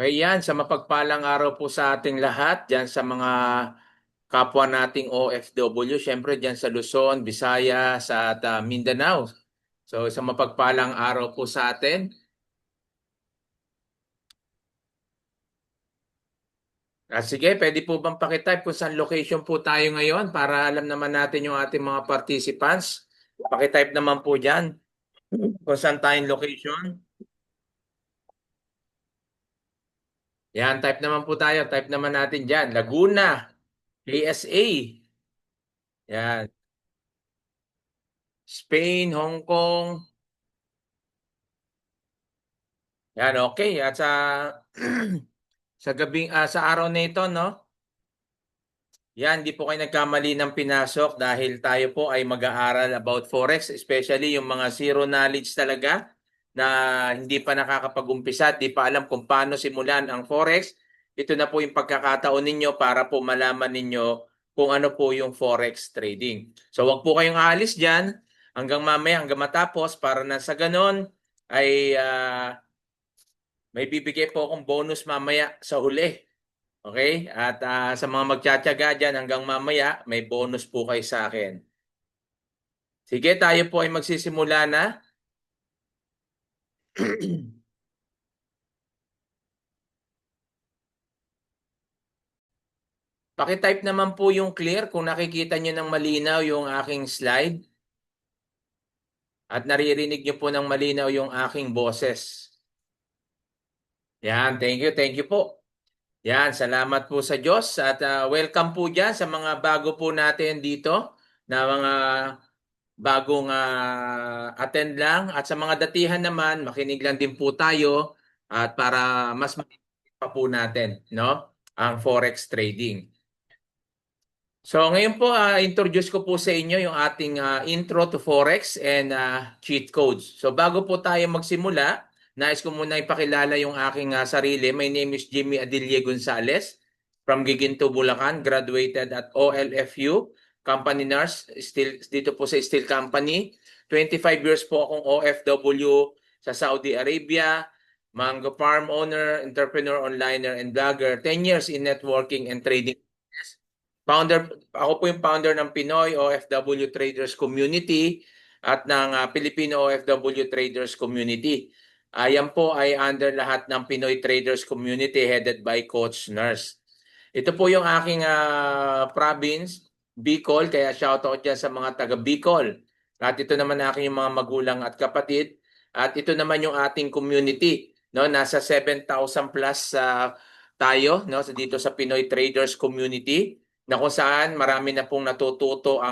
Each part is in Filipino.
Ayan, sa mapagpalang araw po sa ating lahat, dyan sa mga kapwa nating OFW, syempre dyan sa Luzon, Visayas at Mindanao. So sa mapagpalang araw po sa atin. Sige, pwede po bang pakitype kung saan location po tayo ngayon para alam naman natin yung ating mga participants. Pakitype naman po dyan kung saan tayong location. Yan, type naman po tayo. Type naman natin dyan. Laguna, KSA. Yan. Spain, Hong Kong. Yan, okay. At sa sa araw na ito, no? Yan, di po kayo nagkamali ng pinasok dahil tayo po ay mag-aaral about Forex, especially yung mga zero knowledge talaga na hindi pa nakakapag-umpisa at di pa alam kung paano simulan ang Forex. Ito na po yung pagkakataon ninyo para po malaman ninyo kung ano po yung Forex trading. So wag po kayong aalis dyan hanggang mamaya, hanggang matapos para na sa ganon ay may bibigay po akong bonus mamaya sa huli. Okay? At sa mga magtsatsaga dyan hanggang mamaya, may bonus po kayo sa akin. Sige, tayo po ay magsisimula na. Pakitype naman po yung clear kung nakikita nyo ng malinaw yung aking slide at naririnig nyo po ng malinaw yung aking boses. Yan, thank you po. Yan, salamat po sa Diyos at welcome po dyan sa mga bago po natin dito na mga bagong attend lang at sa mga datihan naman makinig lang din po tayo at para mas pa po natin no ang forex trading. So ngayon po introduce ko po sa inyo yung ating intro to forex and cheat codes. So bago po tayo magsimula, nais ko muna ipakilala yung aking sarili. My name is Jimmy Adilye Gonzalez from Giginto, Bulacan, graduated at OLFU, company nurse, still dito po sa steel company. 25 years po akong OFW sa Saudi Arabia, mango farm owner, entrepreneur, onliner, and blogger. 10 years in networking and trading. Ako po yung founder ng Pinoy OFW Traders Community at ng Filipino OFW Traders Community. Yan po ay under lahat ng Pinoy Traders Community headed by Coach Nurse. Ito po yung aking province, Bicol, kaya shoutout dyan sa mga taga Bicol. At ito naman aking yung mga magulang at kapatid. At ito naman yung ating community. No? Nasa 7,000 plus tayo no? Dito sa Pinoy Traders Community na kung saan marami na pong natututo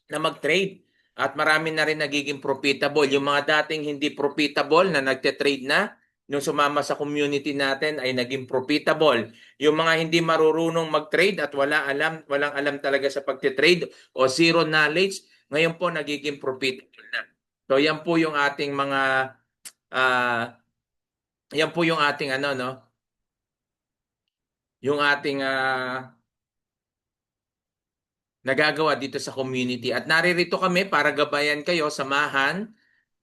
na mag-trade at marami na rin nagiging profitable. Yung mga dating hindi profitable na nagte-trade na, nung sumama sa community natin ay naging profitable. Yung mga hindi marurunong mag-trade at walang alam talaga sa pagte-trade o zero knowledge, ngayon po nagiging profitable na. So yan po yung ating mga yan po yung ating ano no, yung ating nagagawa dito sa community. At naririto kami para gabayan kayo, samahan,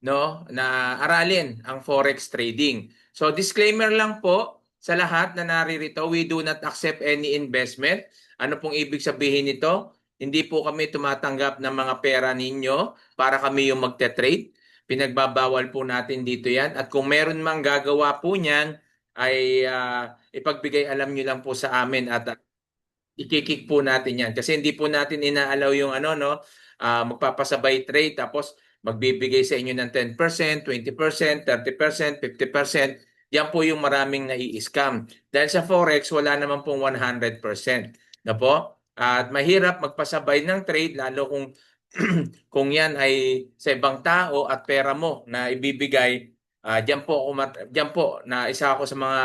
no, na aralin ang forex trading. So disclaimer lang po sa lahat na naririto, we do not accept any investment. Ano pong ibig sabihin nito? Hindi po kami tumatanggap ng mga pera ninyo para kami yung magte-trade. Pinagbabawal po natin dito yan. At kung meron mang gagawa po niyan, ay ipagbigay alam nyo lang po sa amin at ikikik po natin yan. Kasi hindi po natin inaalaw yung ano, no, magpapasabay trade tapos magbibigay sa inyo ng 10%, 20%, 30%, 50%. Yan po yung maraming nai-scam. Dahil sa Forex, wala naman pong 100%. Na po? At mahirap magpasabay ng trade lalo kung kung yan ay sa ibang tao at pera mo na ibibigay. Diyan po na isa ako sa mga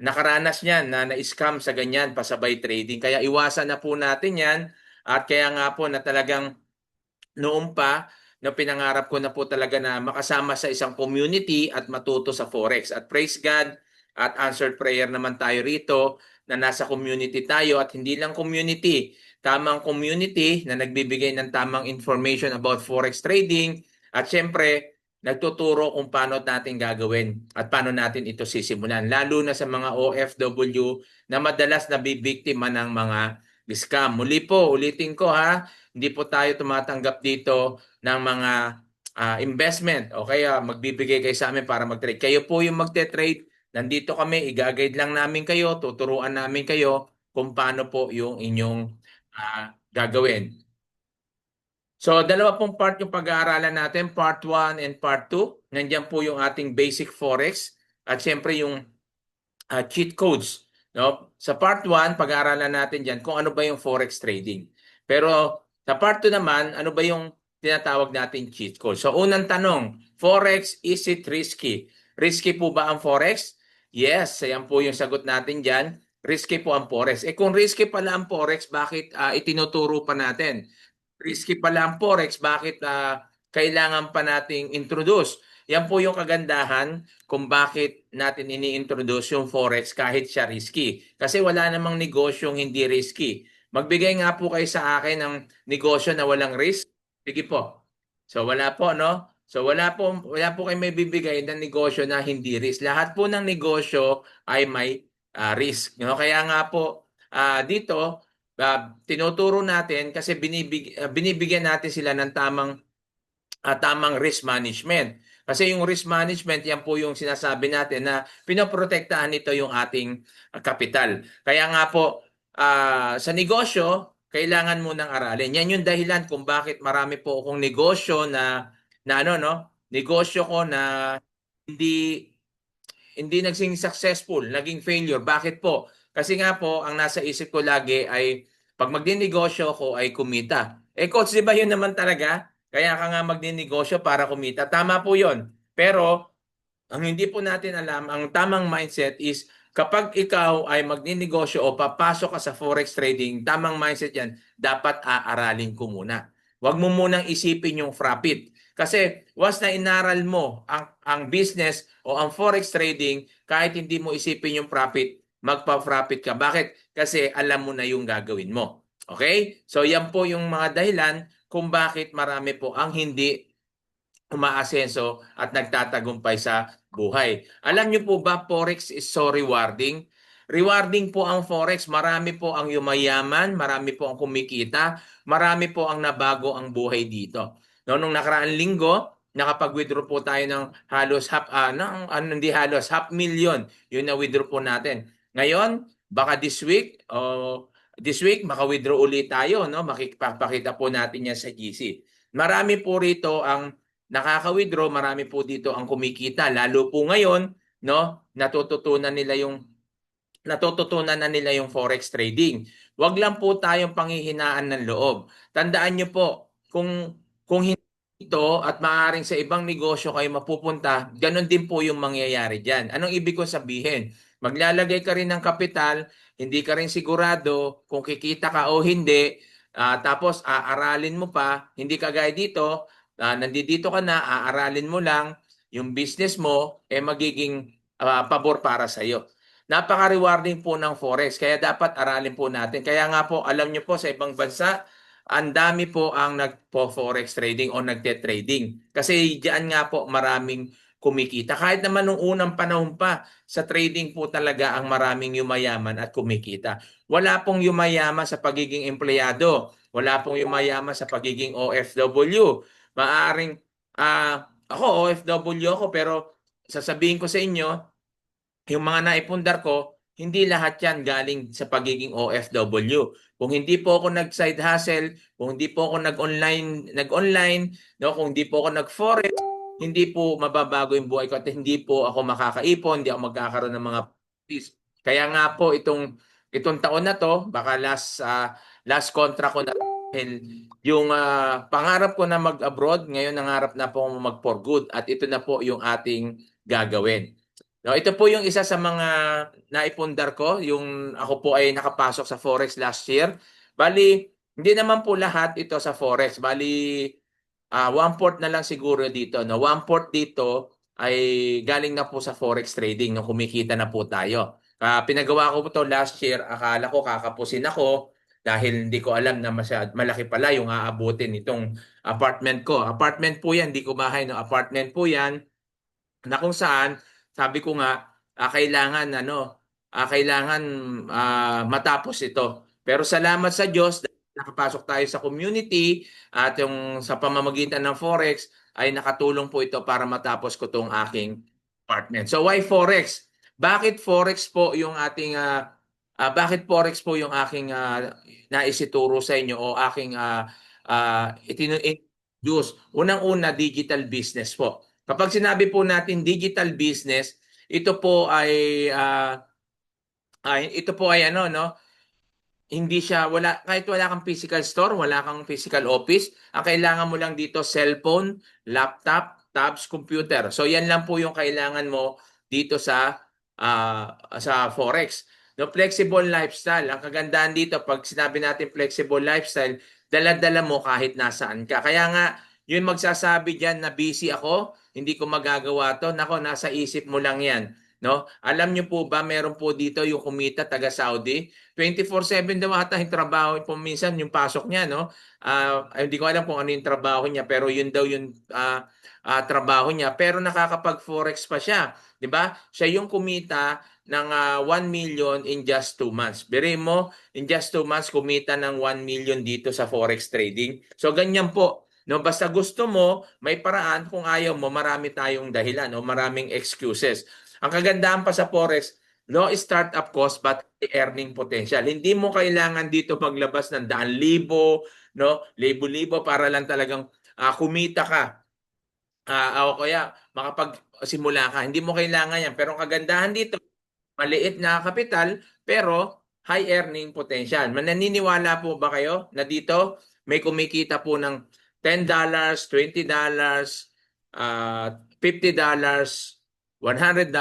nakaranas niyan na na-scam sa ganyan pasabay trading. Kaya iwasan na po natin yan at kaya nga po na talagang noon pa na pinangarap ko na po talaga na makasama sa isang community at matuto sa Forex. At praise God at answered prayer naman tayo rito na nasa community tayo at hindi lang community, tamang community na nagbibigay ng tamang information about Forex trading at syempre nagtuturo kung paano natin gagawin at paano natin ito sisimulan. Lalo na sa mga OFW na madalas nabibiktima ng mga scam. Muli po, ulitin ko ha, hindi po tayo tumatanggap dito ng mga investment o kaya magbibigay kayo sa amin para mag-trade. Kayo po yung magte-trade. Nandito kami, i-guide lang namin kayo, tuturuan namin kayo kung paano po yung inyong gagawin. So, dalawa pong part yung pag-aaralan natin, part 1 and part 2. Nandiyan po yung ating basic forex at siyempre yung cheat codes. No? Sa part 1, pag-aaralan natin dyan kung ano ba yung forex trading. Pero sa part 2 naman, ano ba yung tinatawag natin cheat code? So, unang tanong, forex, is it risky? Risky po ba ang forex? Yes, ayan po yung sagot natin dyan. Risky po ang forex. Kung risky pala ang forex, bakit itinuturo pa natin? Risky pala ang forex, bakit kailangan pa nating introduce? Yan po yung kagandahan kung bakit natin ini-introduce yung forex kahit siya risky. Kasi wala namang negosyong hindi risky. Magbigay nga po kayo sa akin ng negosyo na walang risk. Sige po. So wala po, no? So wala po kayo may bibigay ng negosyo na hindi risk. Lahat po ng negosyo ay may risk, no? Kaya nga po dito tinuturo natin kasi binibigyan natin sila ng tamang risk management. Kasi yung risk management, yan po yung sinasabi natin na pinoprotektahan nito yung ating kapital. Kaya nga po, sa negosyo, kailangan mo nang aralin. Yan yung dahilan kung bakit marami po akong negosyo na ano, no? Negosyo ko na hindi hindi naging successful, naging failure. Bakit po? Kasi nga po, ang nasa isip ko lagi ay pag magdinegosyo ko ay kumita. Coach, di ba yun naman talaga? Kaya ka nga magdinegosyo para kumita. Tama po yun. Pero ang hindi po natin alam, ang tamang mindset is kapag ikaw ay magninegosyo o papasok ka sa forex trading, tamang mindset yan, dapat aaralin ko muna. Huwag mo munang isipin yung profit. Kasi once na inaral mo ang business o ang forex trading, kahit hindi mo isipin yung profit, magpa-profit ka. Bakit? Kasi alam mo na yung gagawin mo. Okay? So yan po yung mga dahilan kung bakit marami po ang hindi umaasenso at nagtatagumpay sa buhay. Alam niyo po ba, Forex is so rewarding? Rewarding po ang Forex. Marami po ang yumayaman, marami po ang kumikita, marami po ang nabago ang buhay dito. No, nung nakaraang linggo, nakapag-withdraw po tayo ng halos hindi halos, 500,000 yun na withdraw po natin. Ngayon, baka this week maka-withdraw ulit tayo, no? Makipapakita po natin yan sa GC. Marami po rito ang nakaka-withdraw, marami po dito ang kumikita. Lalo po ngayon, no, natututunan na nila yung forex trading. Huwag lang po tayong panghihinaan ng loob. Tandaan niyo po, kung hindi ito at maaaring sa ibang negosyo kayo mapupunta, ganun din po yung mangyayari diyan. Anong ibig ko sabihin? Maglalagay ka rin ng kapital, hindi ka rin sigurado kung kikita ka o hindi, tapos aaralin mo pa, hindi kagaya dito, nandito ka na, aaralin mo lang, yung business mo, magiging pabor para sa iyo. Napaka-rewarding po ng Forex, kaya dapat aralin po natin. Kaya nga po, alam nyo po, sa ibang bansa, ang dami po ang nagpo-forex trading o nagte-trading. Kasi diyan nga po maraming kumikita. Kahit naman nung unang panahon pa, sa trading po talaga ang maraming yumayaman at kumikita. Wala pong yumayaman sa pagiging empleyado. Wala pong yumayaman sa pagiging OFW. Maaring, ako OFW ako, pero sasabihin ko sa inyo, yung mga naipundar ko, hindi lahat yan galing sa pagiging OFW. Kung hindi po ako nag-side hustle, kung hindi po ako nag-online, no, kung hindi po ako nag-forex, hindi po mababago yung buhay ko at hindi po ako makakaipon, hindi ako magkakaroon ng mga peace. Kaya nga po itong taon na to, baka last contract ko na dahil yung pangarap ko na mag-abroad, ngayon nangarap na po mag for good at ito na po yung ating gagawin. No, ito po yung isa sa mga naipundar ko, yung ako po ay nakapasok sa Forex last year. Bali, hindi naman po lahat ito sa Forex. Bali, 1/4 na lang siguro dito. No? 1/4 dito ay galing na po sa Forex trading. No? Kumikita na po tayo. Pinagawa ko po to last year. Akala ko kakapusin ako. dahil hindi ko alam na malaki pala yung aabutin nitong apartment ko. Apartment po yan, hindi ko bahay, no? Apartment po yan na kung saan sabi ko nga kailangan matapos ito. Pero salamat sa Diyos dahil nakapasok tayo sa community at yung sa pamamagitan ng Forex ay nakatulong po ito para matapos ko tong aking apartment. So why Forex? Bakit Forex po yung aking naisituro sa inyo o aking introduce? Unang-una, digital business po. Kapag sinabi po natin digital business, ito po ay ano, no? Hindi siya, kahit wala kang physical store, wala kang physical office, ang kailangan mo lang dito cellphone, laptop, tabs, computer. So yan lang po yung kailangan mo dito sa Forex. No, flexible lifestyle. Ang kagandahan dito, pag sinabi natin flexible lifestyle, dala-dala mo kahit nasaan ka. Kaya nga, yun magsasabi diyan na busy ako, hindi ko magagawa to. Nako, nasa isip mo lang yan. No? Alam niyo po ba, meron po dito yung kumita taga Saudi, 24/7 daw ata yung trabaho po minsan yung pasok niya, no? Hindi ko alam kung ano yung trabaho niya pero yun daw yung trabaho niya pero nakakapag-forex pa siya, 'di ba? Siya yung kumita ng 1 million in just 2 months. Biri mo, in just 2 months kumita ng 1 million dito sa forex trading. So ganyan po. No, basta gusto mo, may paraan. Kung ayaw mo, marami tayong dahilan o maraming excuses. Ang kagandahan pa sa forex, low startup cost but high earning potential. Hindi mo kailangan dito maglabas ng daan libo, no? Libo-libo para lang talagang kumita ka. O kaya makapagsimula ka. Hindi mo kailangan yan. Pero ang kagandahan dito, maliit na kapital pero high earning potential. Mananiniwala po ba kayo na dito may kumikita po ng $10, $20, $50, $100,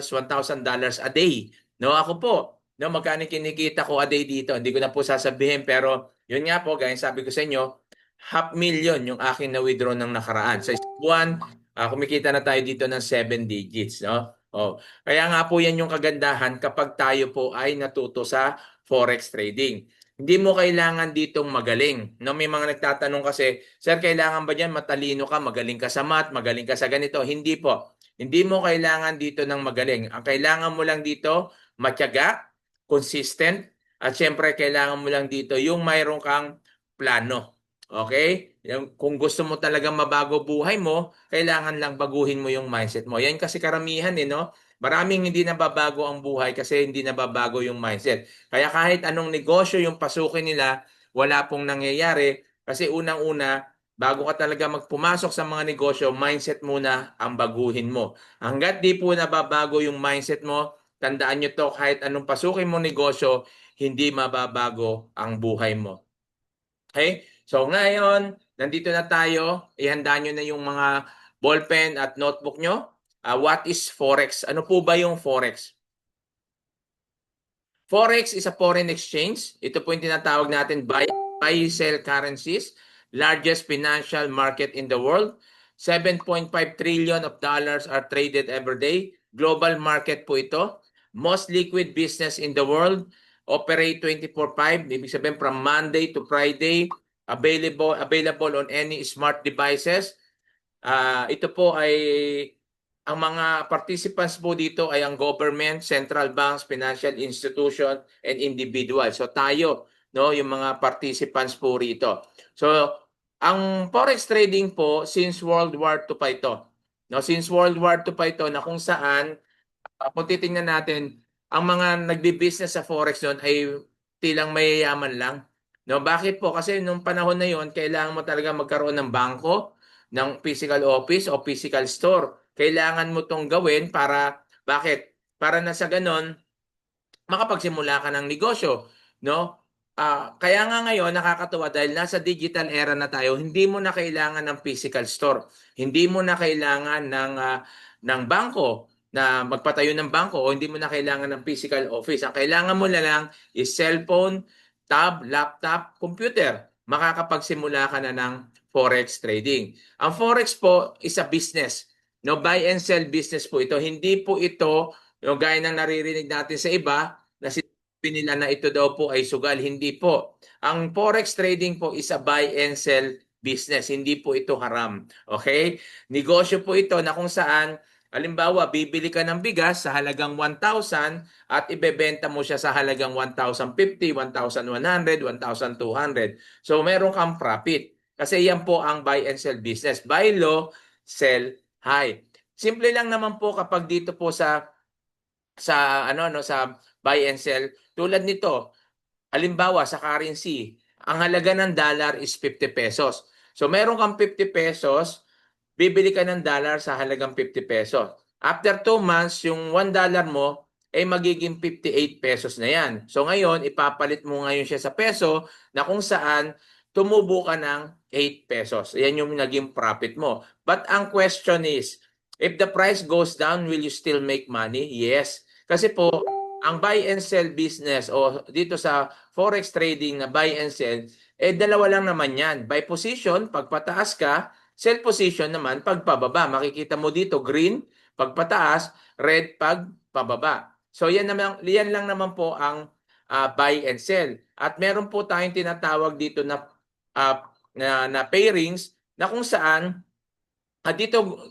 $1,000 a day. No, ako po, no, magkano kinikita ko a day dito? Hindi ko na po sasabihin pero yun nga po, gaya sabi ko sa inyo, 500,000 yung akin na withdraw ng nakaraan. Sa isang buwan, kumikita na tayo dito ng 7 digits, no? Oh, kaya nga po yan yung kagandahan kapag tayo po ay natuto sa forex trading. Hindi mo kailangan ditong magaling. No, may mga nagtatanong kasi, "Sir, kailangan ba diyan matalino ka, magaling ka sa math, magaling ka sa ganito?" Hindi po. Hindi mo kailangan dito ng magaling. Ang kailangan mo lang dito, matyaga, consistent, at syempre kailangan mo lang dito yung mayroon kang plano. Okay? Kung gusto mo talagang mabago buhay mo, kailangan lang baguhin mo yung mindset mo. Yan kasi karamihan no? Maraming hindi nababago ang buhay kasi hindi nababago yung mindset. Kaya kahit anong negosyo yung pasukin nila, wala pong nangyayari kasi unang-una, bago ka talaga magpumasok sa mga negosyo, mindset muna ang baguhin mo. Hanggat di po nababago yung mindset mo, tandaan nyo to, kahit anong pasukin mo negosyo, hindi mababago ang buhay mo. Okay? So ngayon, nandito na tayo. Ihanda nyo na yung mga ballpen at notebook nyo. What is Forex? Ano po ba yung Forex? Forex is a foreign exchange. Ito po yung tinatawag natin buy-sell currencies. Largest financial market in the world. 7.5 trillion of dollars are traded every day. Global market po ito. Most liquid business in the world. Operate 24/5. Ibig sabihin from Monday to Friday. Available on any smart devices. Ito po ay ang mga participants po dito ay ang government, central banks, financial institution, and individual. So tayo, no, yung mga participants po rito. So ang forex trading po since World War II pa ito. No, since World War II pa ito na kung saan kung titingnan natin, ang mga nagbi-business sa forex noon ay tilang mayayaman lang. No, bakit po? Kasi nung panahon na 'yon, kailangan mo talaga magkaroon ng bangko, ng physical office o physical store. Kailangan mo 'tong gawin para bakit? Para na sa ganon, makapagsimula ka ng negosyo, no? Kaya nga ngayon nakakatuwa dahil nasa digital era na tayo, hindi mo na kailangan ng physical store. Hindi mo na kailangan ng bangko na magpatayo ng bangko o hindi mo na kailangan ng physical office. Ang kailangan mo na lang is cellphone, tab, laptop, computer. Makakapagsimula ka na ng forex trading. Ang forex po is a business. No, buy and sell business po ito. Hindi po ito yung gaya ng naririnig natin sa iba na nila na ito daw po ay sugal. Hindi po. Ang forex trading po is a buy and sell business. Hindi po ito haram. Okay? Negosyo po ito na kung saan, halimbawa, bibili ka ng bigas sa halagang 1,000 at ibebenta mo siya sa halagang 1,050, 1,100, 1,200. So, meron kang profit. Kasi yan po ang buy and sell business. Buy low, sell high. Simple lang naman po kapag dito po sa buy and sell tulad nito. Halimbawa sa currency, ang halaga ng dollar is 50 pesos. So meron kang 50 pesos, bibili ka ng dollar sa halagang 50 pesos. After 2 months, yung $1 mo ay magiging 58 pesos na yan. So ngayon, ipapalit mo ngayon siya sa peso na kung saan tumubo ka ng 8 pesos. Yan yung naging profit mo. But ang question is, if the price goes down, will you still make money? Yes. Kasi po, ang buy and sell business o dito sa forex trading na buy and sell, dalawa lang naman yan. Buy position, pag pataas ka, sell position naman pag pababa. Makikita mo dito green pag pataas, red pag pababa. So yan lang naman po ang buy and sell. At meron po tayong tinatawag dito na pairings na kung saan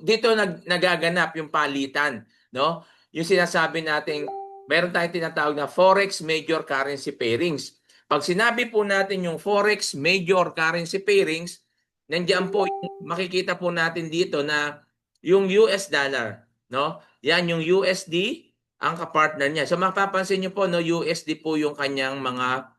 dito nagaganap yung palitan, no? Yung sinasabi nating meron tayong tinatawag na forex major currency pairings. Pag sinabi po natin yung forex major currency pairings, nandiyan po makikita po natin dito na yung US dollar, no? Yan yung USD ang kapartner niya. So mapapansin niyo po no, USD po yung kanyang mga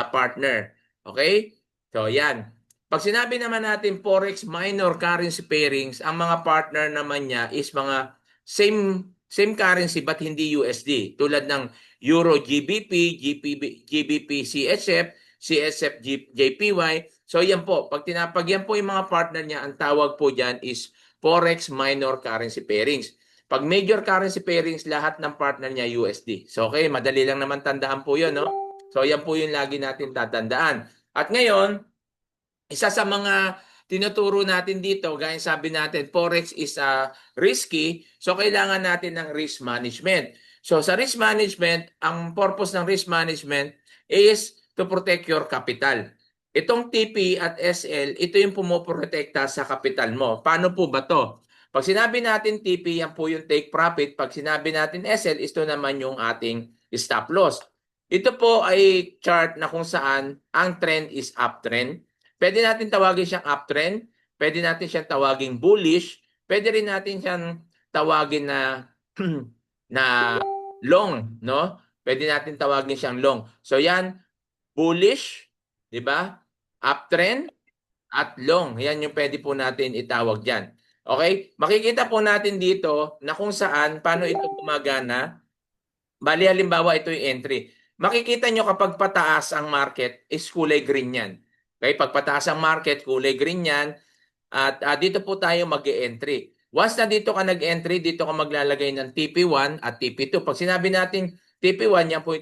partner. Okay? So yan. Pag sinabi naman natin forex minor currency pairings, ang mga partner naman niya is mga same currency but hindi USD. Tulad ng Euro GBP, GBP CHF, CSF JPY. So yan po, pag yan po yung mga partner niya, ang tawag po diyan is forex minor currency pairings. Pag major currency pairings, lahat ng partner niya USD. So okay, madali lang naman tandaan po 'yon, no? So yan po yung lagi natin tatandaan. At ngayon, isa sa mga tinuturo natin dito, gaya sabi natin, forex is risky, so kailangan natin ng risk management. So sa risk management, ang purpose ng risk management is to protect your capital. Itong TP at SL, ito yung pumoprotekta sa capital mo. Paano po ba to? Pag sinabi natin TP, yan po yung take profit. Pag sinabi natin SL, ito naman yung ating stop loss. Ito po ay chart na kung saan ang trend is uptrend. Pwede natin tawagin siyang uptrend, pwede natin siyang tawagin bullish, pwede rin natin siyang tawagin na na long, no? Pwede natin tawagin siyang long. So yan, bullish, 'di ba? Uptrend at long. Yan yung pwede po natin itawag diyan. Okay? Makikita po natin dito na kung saan paano ito gumagana. Bali halimbawa ito yung entry. Makikita nyo kapag pataas ang market is kulay green yan. Okay, pag pataas ang market, kulay green yan. At dito po tayo mag-entry. Once na dito ka nag-entry, dito ka maglalagay ng TP1 at TP2. Pag sinabi natin TP1, yan po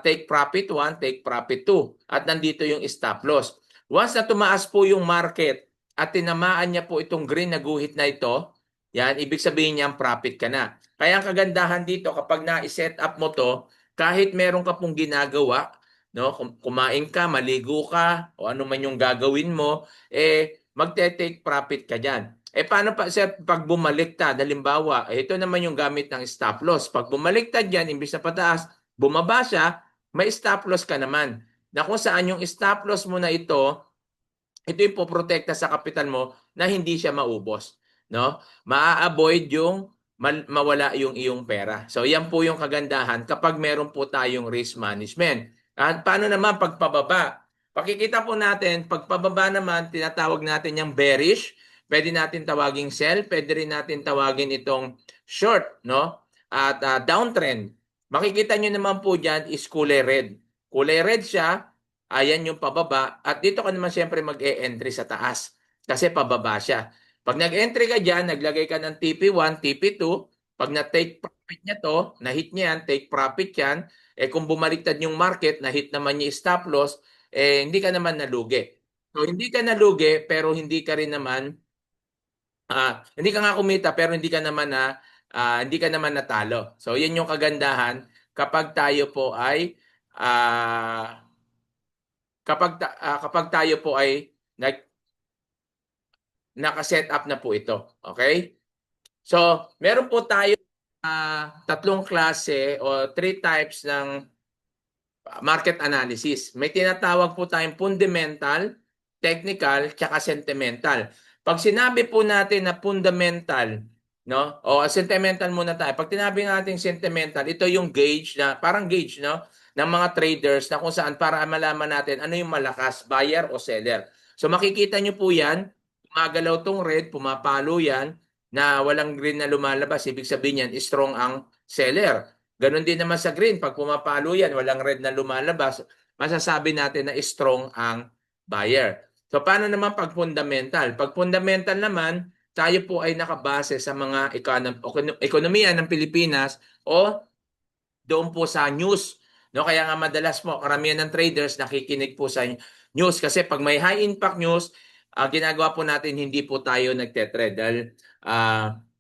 take profit 1, take profit 2. At nandito yung stop loss. Once na tumaas po yung market at tinamaan niya po itong green na guhit na ito, yan, ibig sabihin niya profit ka na. Kaya ang kagandahan dito kapag na-set up mo to, kahit meron ka pong ginagawa, no, kumain ka, maligo ka, o ano man yung gagawin mo, magte-take profit ka diyan. Paano pa sir pag bumaliktad? Halimbawa, ito naman yung gamit ng stop loss. Pag bumaliktad diyan, imbis na pataas, bumaba siya, may stop loss ka naman. Na kung saan yung stop loss mo na ito yung poprotekta sa kapital mo na hindi siya maubos, no? Maa-avoid yung mawala yung iyong pera. So yan po yung kagandahan kapag meron po tayong risk management. At paano naman pagpababa? Pakikita po natin, pagpababa naman, tinatawag natin yung bearish. Pwede natin tawagin sell, pwede rin natin tawagin itong short, no? At downtrend. Makikita nyo naman po dyan is kulay red. Kulay red siya, ayan yung pababa. At dito ka naman siyempre mag-e-entry sa taas kasi pababa siya. Pag nag-entry ka dyan, naglagay ka ng TP1, TP2, pag na-take profit niya to, na-hit niya yan, take profit yan, kung bumaliktad yung market, na-hit naman niya stop loss, hindi ka naman nalugi. So, hindi ka nalugi, pero hindi ka rin naman, hindi ka nga kumita, pero hindi ka naman natalo. So, yan yung kagandahan kapag tayo po ay kapag tayo po ay naka-set up na po ito. Okay? So, meron po tayo tatlong klase o three types ng market analysis. May tinatawag po tayong fundamental, technical, tsaka sentimental. Pag sinabi po natin na fundamental, no? O sentimental muna tayo. Pag tinabi natin sentimental, ito yung gauge na parang gauge, no? Ng mga traders na kung saan para malaman natin ano yung malakas, buyer o seller. So makikita nyo po yan, gumagalaw tong red, pumapalo yan, na walang green na lumalabas. Ibig sabihin yan, strong ang seller. Ganon din naman sa green, pag pumapalo yan, walang red na lumalabas, masasabi natin na strong ang buyer. So paano naman pag fundamental? Pag fundamental naman, tayo po ay nakabase sa mga ekonomiya ng Pilipinas o doon po sa news. No, kaya nga madalas po karamihan ng traders nakikinig po sa news kasi pag may high impact news, ginagawa po natin hindi po tayo nagte-trade dahil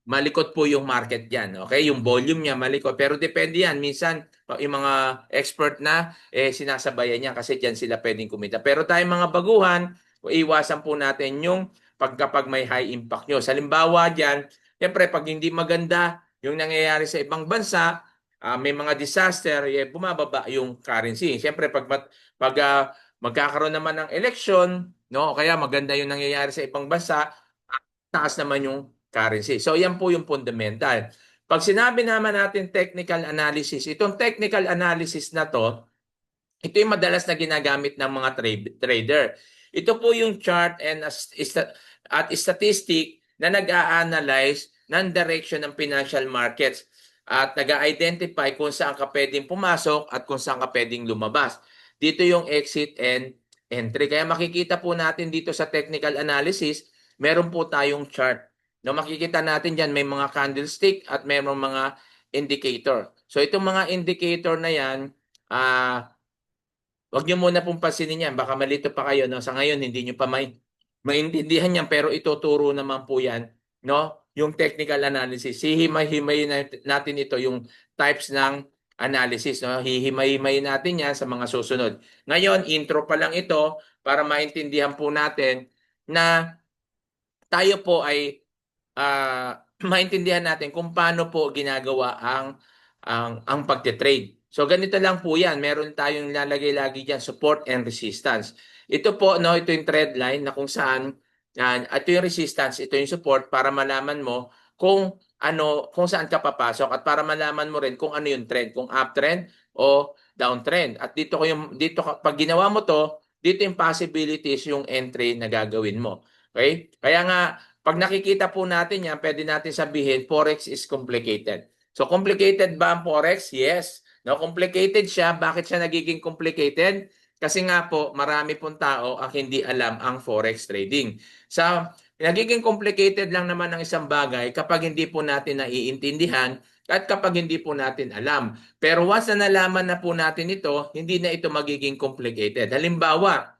malikot po yung market diyan. Okay? Yung volume niya malikot pero depende yan. Minsan yung mga expert na sinasabayan niya kasi diyan sila pwedeng kumita. Pero tayong mga baguhan, iwasan po natin yung kapag may high impact news. Halimbawa diyan, siyempre pag hindi maganda yung nangyayari sa ibang bansa, may mga disaster, bumababa yung currency. Siyempre, magkakaroon naman ng election, no? Kaya maganda yung nangyayari sa ibang bansa, taas naman yung currency. So, yan po yung fundamental. Pag sinabi naman natin technical analysis, itong technical analysis na to, ito yung madalas na ginagamit ng mga trader. Ito po yung chart at statistic na nag-a-analyze ng direction ng financial markets at nag-a-identify kung saan ka pwedeng pumasok at kung saan ka pwedeng lumabas. Dito yung exit and entry. Kaya makikita po natin dito sa technical analysis, meron po tayong chart. No, makikita natin dyan may mga candlestick at mayroong mga indicator. So itong mga indicator na yan, wag niyo muna pong pansinin yan. Baka malito pa kayo. No? Sa ngayon, hindi niyo pa maintindihan yan. Pero ituturo naman po yan. No? Yung technical analysis. Hihimay-himay natin ito yung types ng analysis. No? Hihimay-himay natin yan sa mga susunod. Ngayon, intro pa lang ito para maintindihan po natin na tayo po ay maintindihan natin kung paano po ginagawa ang pagte-trade. So ganito lang po 'yan. Meron tayong lalagay lagi diyan support and resistance. Ito po no, ito yung trend line na kung saan ito yung resistance, ito yung support para malaman mo kung saan ka papasok at para malaman mo rin kung ano yung trend, kung uptrend o downtrend. At pag ginawa mo to, dito yung possibilities yung entry na gagawin mo. Okay? Kaya nga pag nakikita po natin yan, pwede natin sabihin, Forex is complicated. So, complicated ba ang Forex? Yes. No, complicated siya. Bakit siya nagiging complicated? Kasi nga po, marami pong tao ang hindi alam ang Forex trading. Nagiging complicated lang naman ang isang bagay kapag hindi po natin naiintindihan at kapag hindi po natin alam. Pero once na nalaman na po natin ito, hindi na ito magiging complicated. Halimbawa,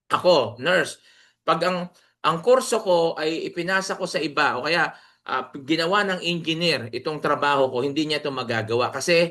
ako, nurse, pag ang kurso ko ay ipinasa ko sa iba o kaya ginawa ng engineer itong trabaho ko, hindi niya ito magagawa kasi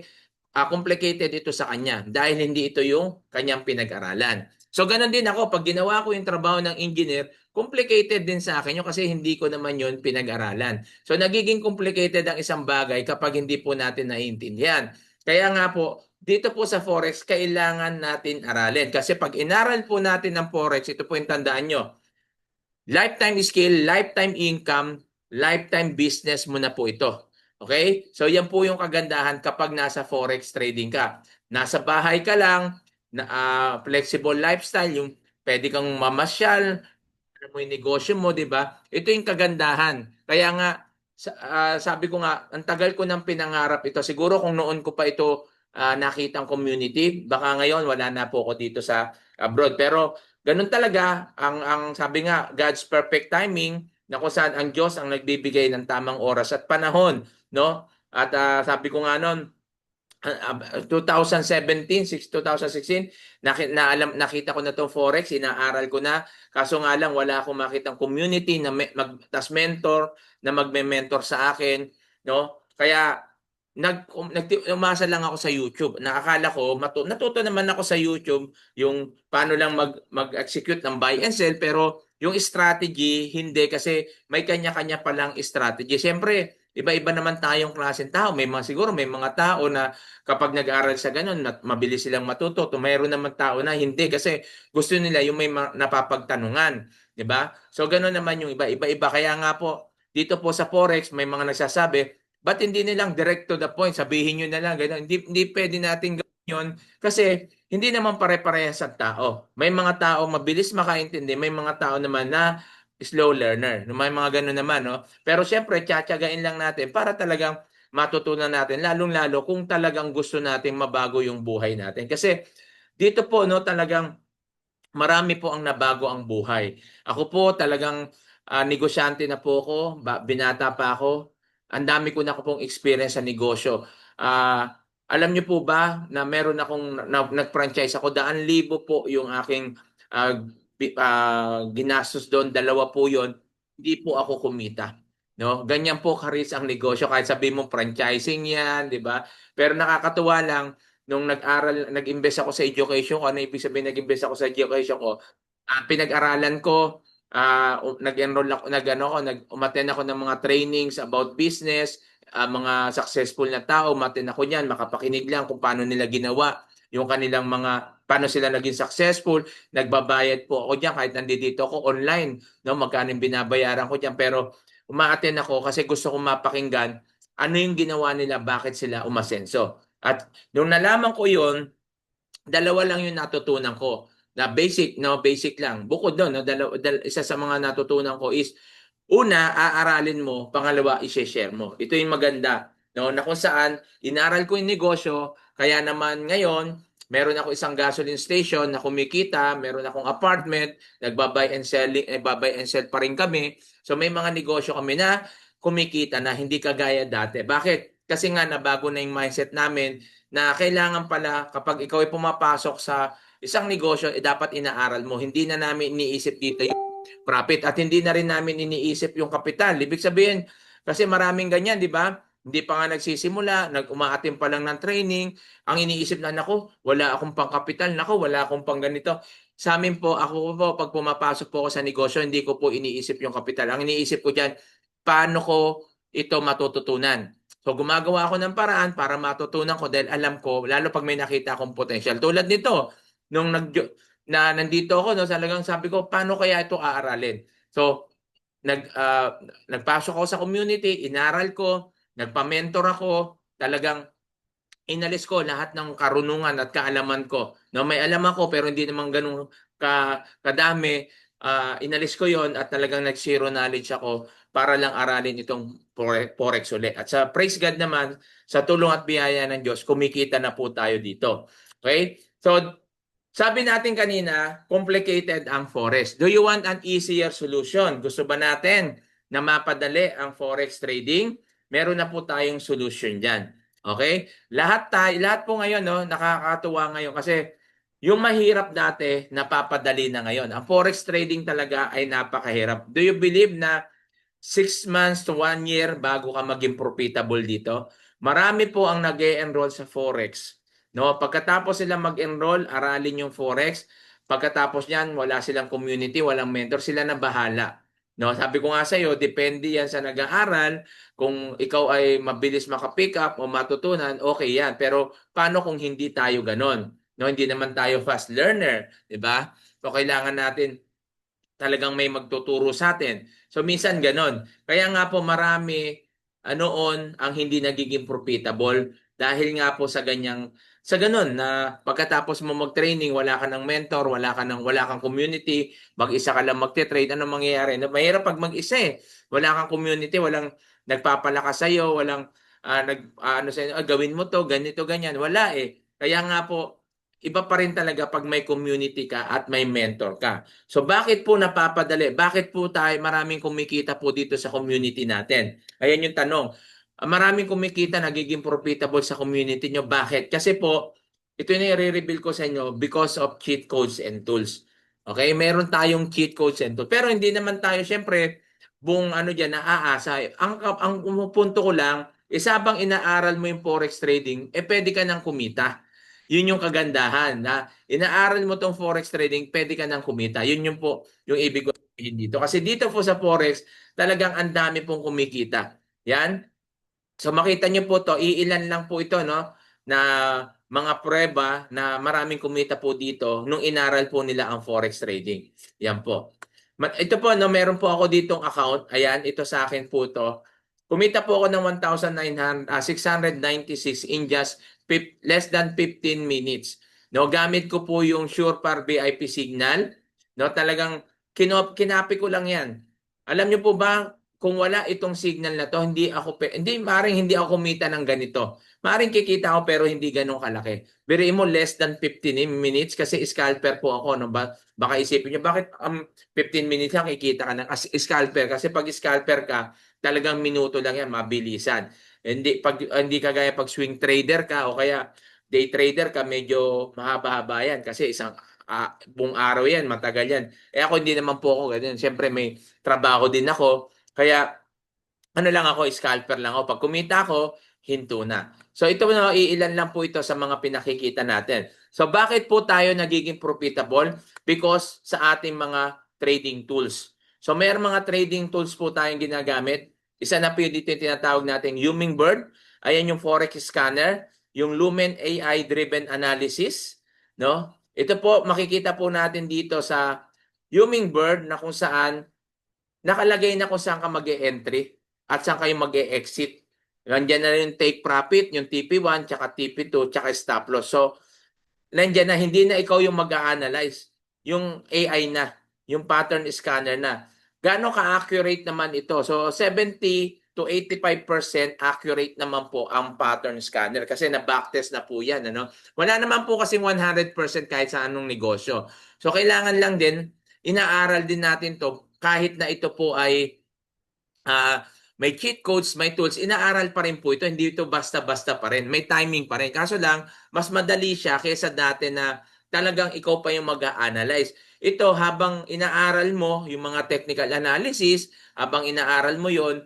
complicated ito sa kanya dahil hindi ito yung kanyang pinag-aralan. So ganun din ako, pag ginawa ko yung trabaho ng engineer, complicated din sa akin yun kasi hindi ko naman yun pinag-aralan. So nagiging complicated ang isang bagay kapag hindi po natin naiintindihan. Kaya nga po, dito po sa Forex, kailangan natin aralin. Kasi pag inaral po natin ng Forex, ito po yung tandaan nyo, lifetime skill, lifetime income, lifetime business mo na po ito. Okay? So yan po yung kagandahan kapag nasa Forex trading ka. Nasa bahay ka lang, flexible lifestyle, yung pwede kang mamasyal, ano mo yung negosyo mo, di ba? Ito yung kagandahan. Kaya nga, sabi ko nga, ang tagal ko nang pinangarap ito. Siguro kung noon ko pa ito nakitang community, baka ngayon wala na po ako dito sa abroad. Pero ganun talaga, ang sabi nga, God's perfect timing, na kung saan ang Diyos ang nagbibigay ng tamang oras at panahon. No? At sabi ko nga noon, 2017, 2016, nakita ko na itong Forex, inaaral ko na. Kaso nga lang, wala akong makitang community na tas mentor, na magme-mentor sa akin. No? Kaya umasa lang ako sa YouTube. Nakakala ko natuto naman ako sa YouTube yung paano lang mag-execute ng buy and sell, pero yung strategy hindi, kasi may kanya-kanya palang strategy. Siyempre, iba-iba naman tayong klaseng tao. Siguro may mga tao na kapag nag-aral sa ganun, mabilis silang matuto. Mayroon naman tao na hindi, kasi gusto nila yung may napapagtanungan, 'di ba? So ganun naman yung iba-iba. Kaya nga po dito po sa Forex may mga nagsasabi, ba't hindi nilang direct to the point? Sabihin nyo na lang, gano'n. Hindi pwede natin gawin yun kasi hindi naman pare-parehas ang tao. May mga tao mabilis makaintindi, may mga tao naman na slow learner. May mga gano'n naman, no? Pero syempre, tsatsagain lang natin para talagang matutunan natin, lalong-lalo kung talagang gusto natin mabago yung buhay natin. Kasi dito po, no, talagang marami po ang nabago ang buhay. Ako po talagang negosyante na po ako, binata pa ako. Ang dami ko na pong experience sa negosyo. Alam niyo po ba na meron akong nag-franchise ako, 100,000 po yung aking ginastos doon, dalawa po yon, hindi po ako kumita. No? Ganyan po karis ang negosyo, kahit sabihin mo franchising yan, di ba? Pero nakakatuwa lang, nung nag-invest ako sa education ko, ano ibig sabihin nag-invest ako sa education ko? Pinag-aralan ko, nag-enroll ako, umattend ako ng mga trainings about business, mga successful na tao, umattend ako niyan, makapakinig lang kung paano nila ginawa, yung kanilang paano sila naging successful, nagbabayad po ako diyan kahit nandito ako online, no, magkano yung binabayaran ko diyan, pero umaattend ako kasi gusto kong mapakinggan ano yung ginawa nila, bakit sila umasenso. At nung nalaman ko yun, dalawa lang yung natutunan ko. Na basic, no, basic lang. Bukod doon, no, isa sa mga natutunan ko is, una, aaralin mo, pangalawa, i-share mo. Ito yung maganda, no, na kung saan, inaral ko yung negosyo, kaya naman ngayon, meron ako isang gasoline station na kumikita, meron akong apartment, nagbabay and sell pa rin kami. So may mga negosyo kami na kumikita na hindi kagaya dati. Bakit? Kasi nga nabago na yung mindset namin na kailangan pala kapag ikaw ay pumapasok sa isang negosyo, dapat inaaral mo. Hindi na namin iniisip dito yung profit at hindi na rin namin iniisip yung kapital. Ibig sabihin, kasi maraming ganyan, di ba? Hindi pa nga nagsisimula, umaatim pa lang ng training. Ang iniisip na, nako, wala akong pang kapital, nako, wala akong pang ganito. Sa amin po, ako po, pag pumapasok po ako sa negosyo, hindi ko po iniisip yung kapital. Ang iniisip ko dyan, paano ko ito matututunan? So gumagawa ako ng paraan para matutunan ko dahil alam ko, lalo pag may nakita akong potential. Tulad nito, nung nandito ako, no, talagang sabi ko, paano kaya ito aaralin? So, nagpasok ako sa community, inaral ko, nagpa-mentor ako, talagang inalis ko lahat ng karunungan at kaalaman ko. No, may alam ako pero hindi naman ganun kadami. Inalis ko yon at talagang nag-zero knowledge ako para lang aralin itong Forex ulit. At sa praise God naman, sa tulong at biyaya ng Diyos, kumikita na po tayo dito. Okay? So, sabi natin kanina, complicated ang Forex. Do you want an easier solution? Gusto ba natin na mapadali ang Forex trading? Meron na po tayong solution dyan. Okay? Lahat po ngayon, no, nakakatuwa ngayon kasi yung mahirap dati, napapadali na ngayon. Ang Forex trading talaga ay napakahirap. Do you believe na 6 months to 1 year bago ka maging profitable dito? Marami po ang nag-e-enroll sa Forex. No, pagkatapos sila mag-enroll, aralin yung Forex. Pagkatapos niyan, wala silang community, walang mentor, sila na bahala. No, sabi ko nga sa iyo, depende yan sa nag-aaral. Kung ikaw ay mabilis maka-pick up o matutunan, okay yan. Pero paano kung hindi tayo ganon? No, hindi naman tayo fast learner, 'di ba? So kailangan natin talagang may magtuturo sa atin. So minsan ganon. Kaya nga po marami noon ang hindi nagiging profitable dahil nga po sa ganon na pagkatapos mo mag-training, wala ka ng mentor, wala kang community, mag-isa ka lang magte-trade, ano mangyayari? Mahirap pag mag-isa eh. Wala kang community, walang nagpapalakas sa iyo, walang ano sa gawin mo to, ganito ganyan, wala eh. Kaya nga po iba pa rin talaga pag may community ka at may mentor ka. So bakit po napapadali? Bakit po tayo maraming kumikita po dito sa community natin? Ayan yung tanong. Maraming kumikita, nagiging profitable sa community nyo. Bakit? Kasi po, ito yung i-reveal ko sa inyo because of cheat codes and tools. Okay? Meron tayong cheat codes and tools. Pero hindi naman tayo, syempre, buong ano dyan, naaasa. Ang punto ko lang, Isa bang inaaral mo yung forex trading, pwede ka nang kumita. Yun yung kagandahan na inaaral mo tong forex trading, pwede ka nang kumita. Yun yung po yung ibig ko sabihin dito. Kasi dito po sa forex, talagang ang dami pong kumikita. Yan. So makita niyo po to, iilan lang po ito no na mga prueba na maraming kumita po dito nung inaral po nila ang forex trading. Yan po. Ito po no, meron po ako ditong account. Ayan, ito sa akin po to. Kumita po ako ng 696 in just less than 15 minutes. No, gamit ko po yung Surefire VIP signal. No, talagang kinapi ko lang 'yan. Alam niyo po ba kung wala itong signal na to, hindi maring hindi ako kumita ng ganito. Maring kikita ako pero hindi ganun kalaki. Biriin mo less than 15 minutes kasi scalper po ako no ba. Baka isipin niyo bakit 15 minutes lang kikita ka ng as scalper kasi pag scalper ka talagang minuto lang yan mabilisan. Hindi kagaya pag swing trader ka o kaya day trader ka medyo mahaba-haba yan kasi isang buong araw yan, matagal yan. Ako hindi naman po ako ganyan. Siyempre may trabaho din ako. Kaya ano lang ako, scalper lang ako. Pag kumita ako, hinto na. So ito na, iilan lang po ito sa mga pinakikita natin. So bakit po tayo nagiging profitable? Because sa ating mga trading tools. So may mga trading tools po tayong ginagamit. Isa na po dito yung tinatawag natin Hummingbird. Ayan yung Forex Scanner. Yung Lumen AI Driven Analysis. No? Ito po, makikita po natin dito sa Hummingbird na kung saan nakalagay na kung saan ka mag-e-entry at saan kayo mag-e-exit. Nandiyan na yung take profit, yung TP1, tsaka TP2, tsaka stop loss. So, nandiyan na, hindi na ikaw yung mag-a-analyze. Yung AI na, yung pattern scanner na. Gaano ka-accurate naman ito? So, 70 to 85% accurate naman po ang pattern scanner kasi na-backtest na po yan. Ano? Wala naman po kasi 100% kahit sa anong negosyo. So, kailangan lang din, inaaral din natin to kahit na ito po ay may cheat codes, may tools, inaaral pa rin po ito. Hindi ito basta-basta pa rin. May timing pa rin. Kaso lang, mas madali siya kaysa dati na talagang ikaw pa yung mag-a-analyze. Ito, habang inaaral mo yung mga technical analysis, habang inaaral mo yon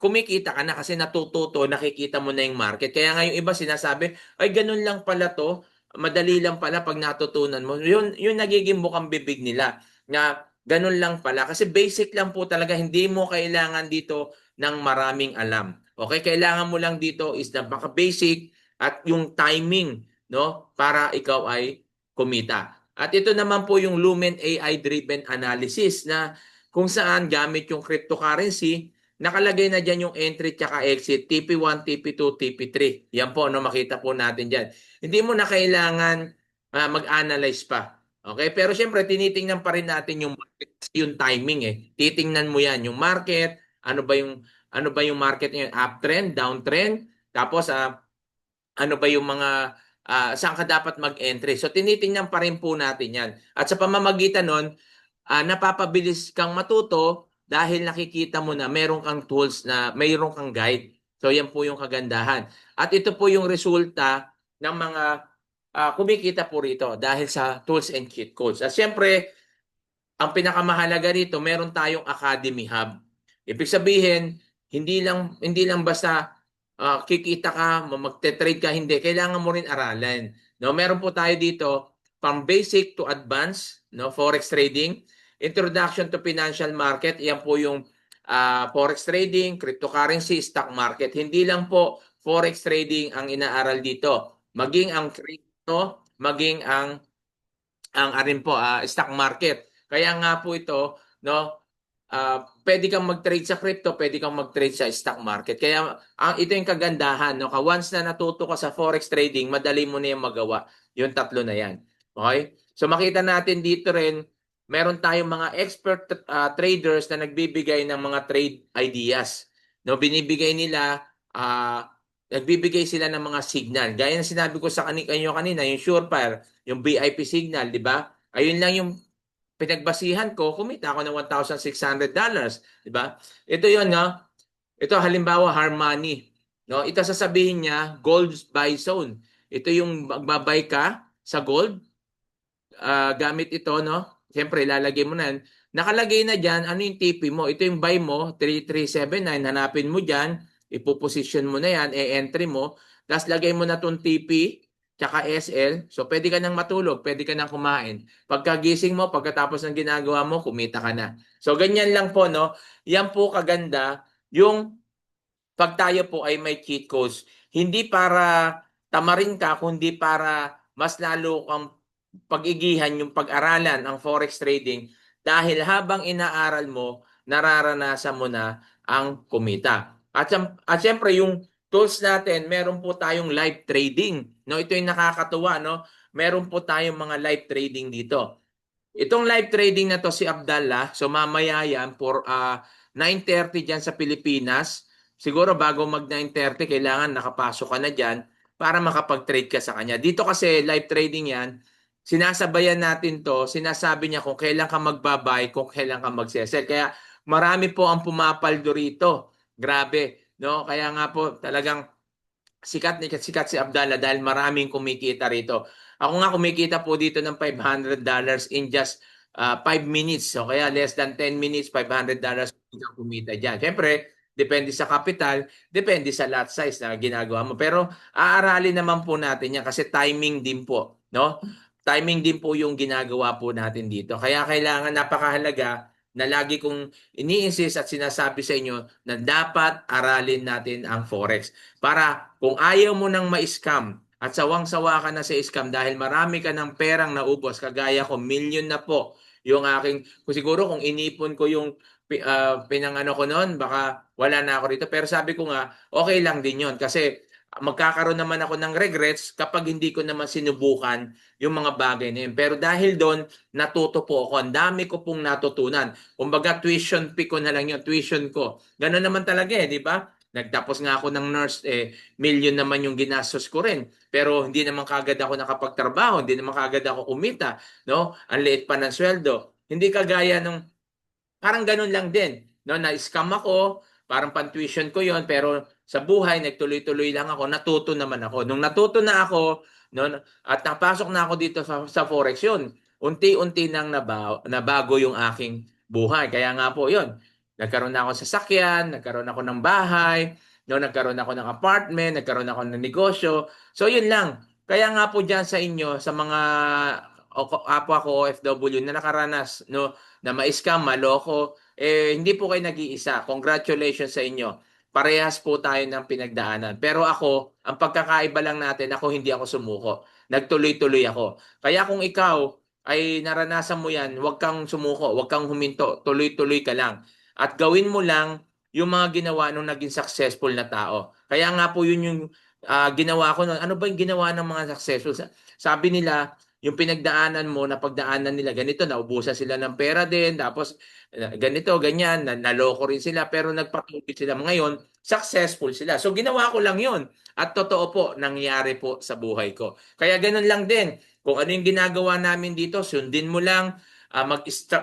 kumikita ka na kasi natututo, nakikita mo na yung market. Kaya nga yung iba sinasabi, ay ganun lang pala to, madali lang pala pag natutunan mo. Yun nagiging bukang bibig nila na ganun lang pala. Kasi basic lang po talaga. Hindi mo kailangan dito ng maraming alam. Okay? Kailangan mo lang dito is the basic at yung timing, no? Para ikaw ay kumita. At ito naman po yung Lumen AI-driven analysis na kung saan gamit yung cryptocurrency, nakalagay na dyan yung entry tsaka exit, TP1, TP2, TP3. Yan po, no? Makita po natin dyan. Hindi mo na kailangan mag-analyze pa. Okay? Pero syempre, tinitingnan pa rin natin yung timing eh. Titingnan mo yan, yung market, ano ba yung market ngayon, uptrend, downtrend, tapos ano ba yung mga saan ka dapat mag-entry. So tinitingnan pa rin po natin yan. At sa pamamagitan nun, napapabilis kang matuto dahil nakikita mo na meron kang tools na mayroon kang guide. So yan po yung kagandahan. At ito po yung resulta ng mga kumikita po rito dahil sa tools and cheat codes. At syempre, ang pinakamahalaga rito, meron tayong Academy Hub. Ibig sabihin, hindi lang basta kikita ka, magte-trade ka, hindi. Kailangan mo rin aralin. No, meron po tayo dito from basic to advanced, no, forex trading, introduction to financial market, yan po yung forex trading, cryptocurrency, stock market. Hindi lang po forex trading ang inaaral dito. Maging ang crypto, maging ang arin po stock market. Kaya nga po ito, no, pwede kang mag-trade sa crypto, pwede kang mag-trade sa stock market. Kaya ito yung kagandahan, no, once na natuto ka sa forex trading, madali mo na yung magawa, yung tatlo na yan. Okay? So makita natin dito rin, meron tayong mga expert traders na nagbibigay ng mga trade ideas. No, binibigay nila nagbibigay sila ng mga signal. Gaya ng sinabi ko sa kanyo kanina, yung Surefire, yung VIP signal, di ba? Ayun lang yung pinagbasihan ko, kumita ako ng $1,600, di ba? Ito 'yon, no? Ito halimbawa Harmony, no? Ito sasabihin niya gold buy zone. Ito yung magbabay ka sa gold gamit ito, no? Siyempre, ilalagay mo na. Nakalagay na diyan ano yung TP mo. Ito yung buy mo, 3379, hanapin mo diyan. ipoposition mo na yan, e-entry mo, tapos lagay mo na tong TP, tsaka SL. So, pwede ka nang matulog, pwede ka nang kumain. Pagkagising mo, pagkatapos ng ginagawa mo, kumita ka na. So, ganyan lang po, no? Yan po kaganda yung pag tayo po ay may cheat codes, hindi para tamarin ka, kundi para mas lalo kang pag-igihan yung pag-aralan ang forex trading dahil habang inaaral mo, nararanasan mo na ang kumita. At syempre yung tools natin, meron po tayong live trading. No, ito yung nakakatuwa, no? Meron po tayong mga live trading dito. Itong live trading na to si Abdallah, so mamaya yan for 9:30 dyan sa Pilipinas. Siguro bago mag 9:30 kailangan nakapasok ka na dyan para makapag-trade ka sa kanya. Dito kasi live trading yan, sinasabayan natin to, sinasabi niya kung kailan ka magbabay, kung kailan ka magsesell. Kaya marami po ang pumapaldo rito. Grabe, no? Kaya nga po talagang sikat si Abdallah dahil maraming kumikita rito. Ako nga kumikita po dito ng $500 in just 5 minutes. So kaya less than 10 minutes, $500 kumita dyan. Siyempre, depende sa capital, depende sa lot size na ginagawa mo. Pero aaralin naman po natin yan kasi timing din po, no? Timing din po yung ginagawa po natin dito. Kaya kailangan napakahalaga na lagi kong ini-insist at sinasabi sa inyo na dapat aralin natin ang forex. Para kung ayaw mo nang ma-scam at sawang-sawa ka na sa scam dahil marami ka ng perang naubos, kagaya ko, million na po yung aking, kung siguro kung inipon ko yung pinangano ko noon, baka wala na ako rito. Pero sabi ko nga, okay lang din yon kasi magkakaroon naman ako ng regrets kapag hindi ko naman sinubukan yung mga bagay na yun. Pero dahil doon, natuto po ako. Ang dami ko pong natutunan. Kumbaga, tuition fee ko na lang yun, tuition ko. Ganun naman talaga di ba? Nagtapos nga ako ng nurse, million naman yung ginastos ko rin. Pero hindi naman kagad ako nakapagtrabaho, hindi naman kagad ako kumita, no? Ang liit pa ng sweldo. Hindi kagaya nung parang ganun lang din, no? Na-scam ako, parang pan-tuition ko yon pero sa buhay nagtuloy-tuloy lang ako, natuto naman ako. Nung natuto na ako, no, at napasok na ako dito sa forex yun, unti-unti nang nabago yung aking buhay. Kaya nga po yun, nagkaroon na ako sa sasakyan, nagkaroon ako ng bahay, no, nagkaroon ako ng apartment, nagkaroon ako ng negosyo. So yun lang. Kaya nga po diyan sa inyo, sa mga kapwa ko OFW na nakaranas, no, na ma-scam, maloko, hindi po kayo nag-iisa. Congratulations sa inyo. Parehas po tayo ng pinagdaanan. Pero ako, ang pagkakaiba lang natin, ako hindi ako sumuko. Nagtuloy-tuloy ako. Kaya kung ikaw ay naranasan mo yan, huwag kang sumuko, huwag kang huminto, tuloy-tuloy ka lang. At gawin mo lang yung mga ginawa nung naging successful na tao. Kaya nga po yun yung ginawa ko noon. Ano ba yung ginawa ng mga successful? Sabi nila, yung pinagdaanan mo, na pagdaanan nila, ganito, naubusan sila ng pera din, tapos ganito, ganyan, naloko rin sila, pero nagpatuloy sila. Ngayon, successful sila. So, ginawa ko lang yun. At totoo po, nangyari po sa buhay ko. Kaya ganun lang din. Kung ano yung ginagawa namin dito, sundin mo lang,